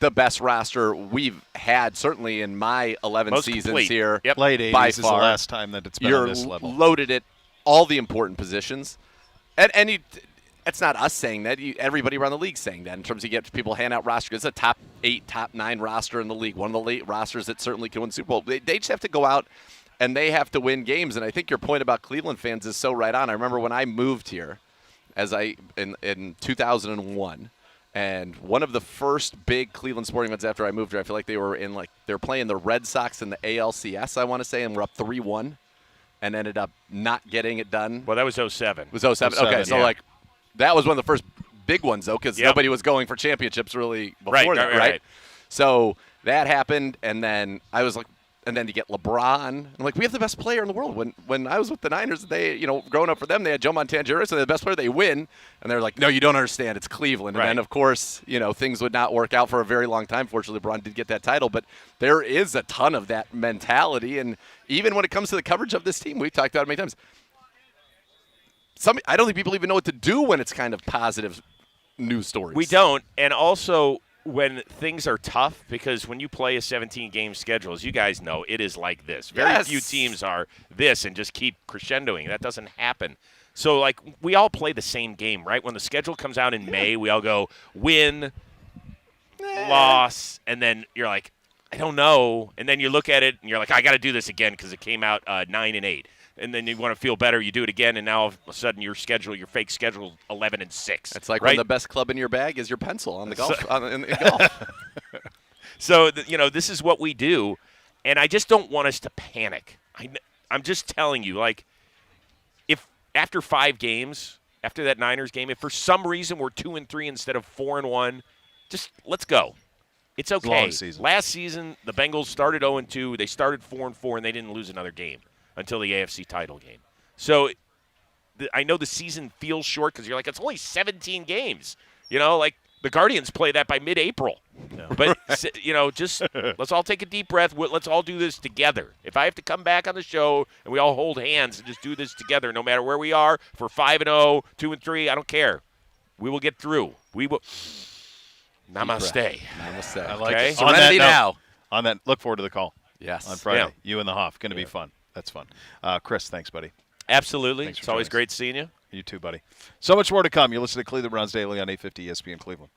the best roster we've had, certainly in my 11
Most
seasons
complete.
here.
Yep.
Late 80s
by
is the
far.
last time that it's been
You're
on this level.
loaded at all the important positions. And it's not us saying that. Everybody around the league saying that in terms of you get people hand out rosters. It's a top 8, top 9 roster in the league. One of the late rosters that certainly can win Super Bowl. They just have to go out and they have to win games. And I think your point about Cleveland fans is so right on. I remember when I moved here in 2001. And one of the first big Cleveland sporting events after I moved here, I feel like they were playing the Red Sox in the ALCS, I want to say, and we're up 3-1 and ended up not getting it done.
Well, that was 07.
It was 07? Okay, so that was one of the first big ones, though, because nobody was going for championships really before that, right? So that happened, and then I was like, and then you get LeBron. I'm like, we have the best player in the world. When I was with the Niners, they, growing up for them, they had Joe Montana, so they're the best player. They win, and they're like, no, you don't understand. It's Cleveland. And then, of course, things would not work out for a very long time. Fortunately, LeBron did get that title, but there is a ton of that mentality. And even when it comes to the coverage of this team, we've talked about it many times. I don't think people even know what to do when it's kind of positive news stories.
We don't, and also when things are tough, because when you play a 17-game schedule, as you guys know, it is like this. Very few teams are this and just keep crescendoing. That doesn't happen. So, we all play the same game, right? When the schedule comes out in May, we all go win, loss, and then you're like, I don't know. And then you look at it, and you're like, I got to do this again because it came out 9-8. And then you want to feel better, you do it again, and now all of a sudden your fake schedule, 11-6.
It's like
right?
when the best club in your bag is your pencil on the golf. In golf.
So this is what we do, And I just don't want us to panic. I'm just telling you, like, if after 5 games, after that Niners game, if for some reason we're 2-3 instead of 4-1, just let's go. It's okay. Last season, the Bengals started 0-2. They started 4-4, and they didn't lose another game until the AFC title game. So I know the season feels short because you're like, it's only 17 games. You know, like the Guardians play that by mid-April. Yeah. But, you know, just let's all take a deep breath. Let's all do this together. If I have to come back on the show and we all hold hands and just do this together, no matter where we are, if we're 5-0, 2-3, I don't care. We will get through. We will. Namaste.
Namaste.
I like
okay?
it.
Serenity now.
On that, look forward to the call.
Yes.
On Friday.
Yeah.
You and the Hoff. Going to be fun. That's fun. Chris, thanks, buddy.
Absolutely.
Thanks for
It's always
joining us.
great seeing you.
You too, buddy. So much more to come. You're listening to Cleveland Browns Daily on 850 ESPN Cleveland.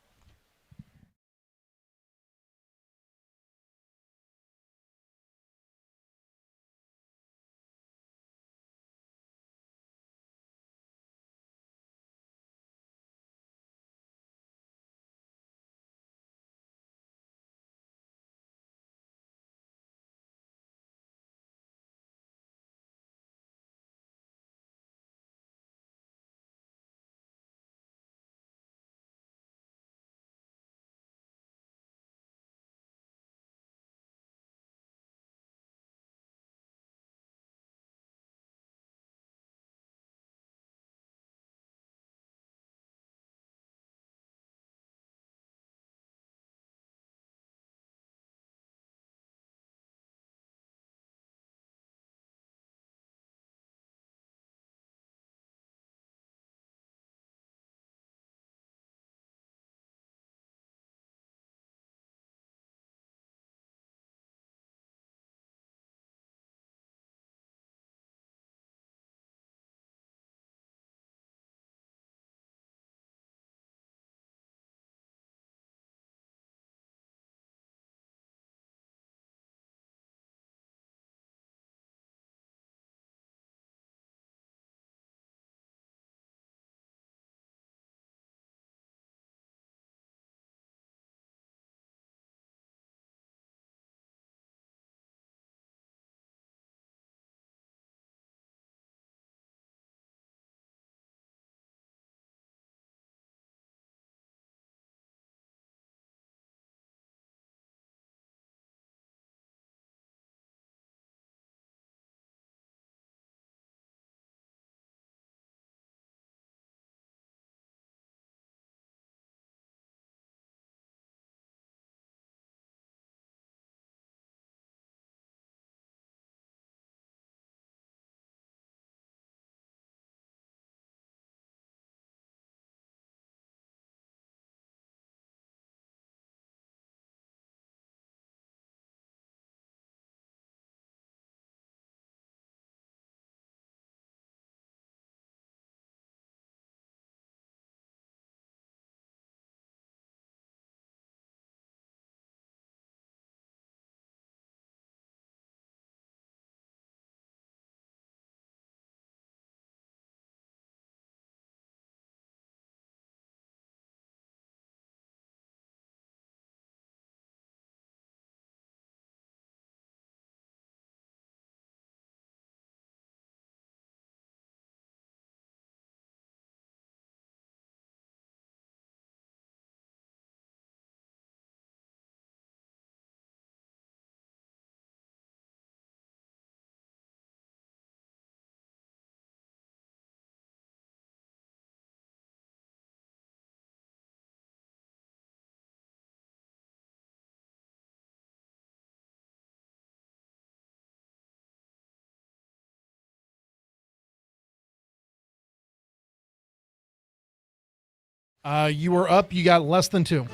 You were up. You got less than 2.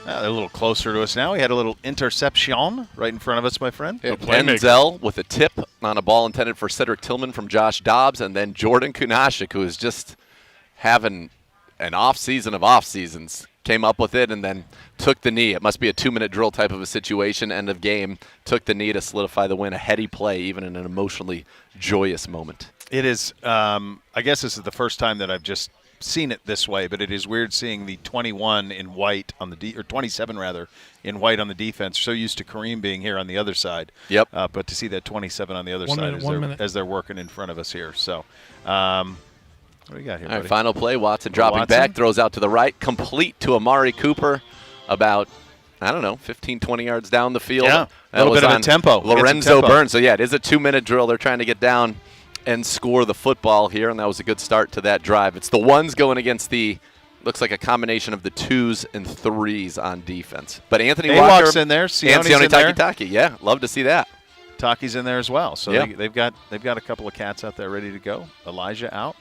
They're a little closer to us now. We had a little interception right in front of us, my friend.
Yeah, Denzel with a tip on a ball intended for Cedric Tillman from Josh Dobbs, and then Jordan Kunashik, who is just having an off-season of off-seasons, came up with it and then took the knee. It must be a 2-minute drill type of a situation, end of game, took the knee to solidify the win. A heady play, even in an emotionally joyous moment.
It is, I guess this is the first time that I've just seen it this way, but it is weird seeing the 21 in white on the or 27 rather in white on the defense. So used to Kareem being here on the other side.
Yep.
But to see that 27 on the other
1
side
minute,
as they're working in front of us here. So, what do we got here,
All right,
buddy?
final play. Watson dropping
Watson.
back, throws out to the right, complete to Amari Cooper, about 15, 20 yards down the field.
Yeah,
That
a little
was
bit of a
on
tempo. Get some
Lorenzo
tempo.
Burns. So, yeah, it is a 2-minute drill. They're trying to get down and score the football here, and that was a good start to that drive. It's the ones going against the looks like a combination of the 2s and 3s on defense. But Anthony
Walker's
Walker
in there.
and
Sione's
Sione
in there.
Taki. Yeah, love to see that.
Taki's in there as well. So
Yeah.
they've got a couple of cats out there ready to go. Elijah out.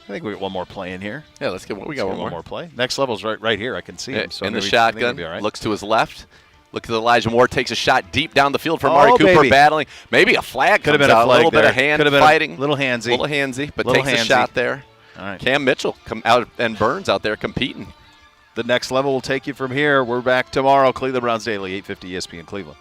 I think we got one more play in here.
Yeah, let's get one. We
Let's
got
get
one more
play. Next level's right here. I can see him. So
in the
maybe- I think he'll
shotgun,
be all right.
looks to his left. Look at Elijah Moore, takes a shot deep down the field for Amari
Oh,
Cooper
baby.
battling. Maybe a flag
Could have
comes
been a
out.
flag
A little bit
there.
of hand
Could have been
fighting.
little handsy.
Little handsy, but
Little
takes a
handsy.
shot there.
All right.
Cam Mitchell come out and Burns out there competing.
The next level will take you from here. We're back tomorrow. Cleveland Browns Daily, 850 ESPN Cleveland.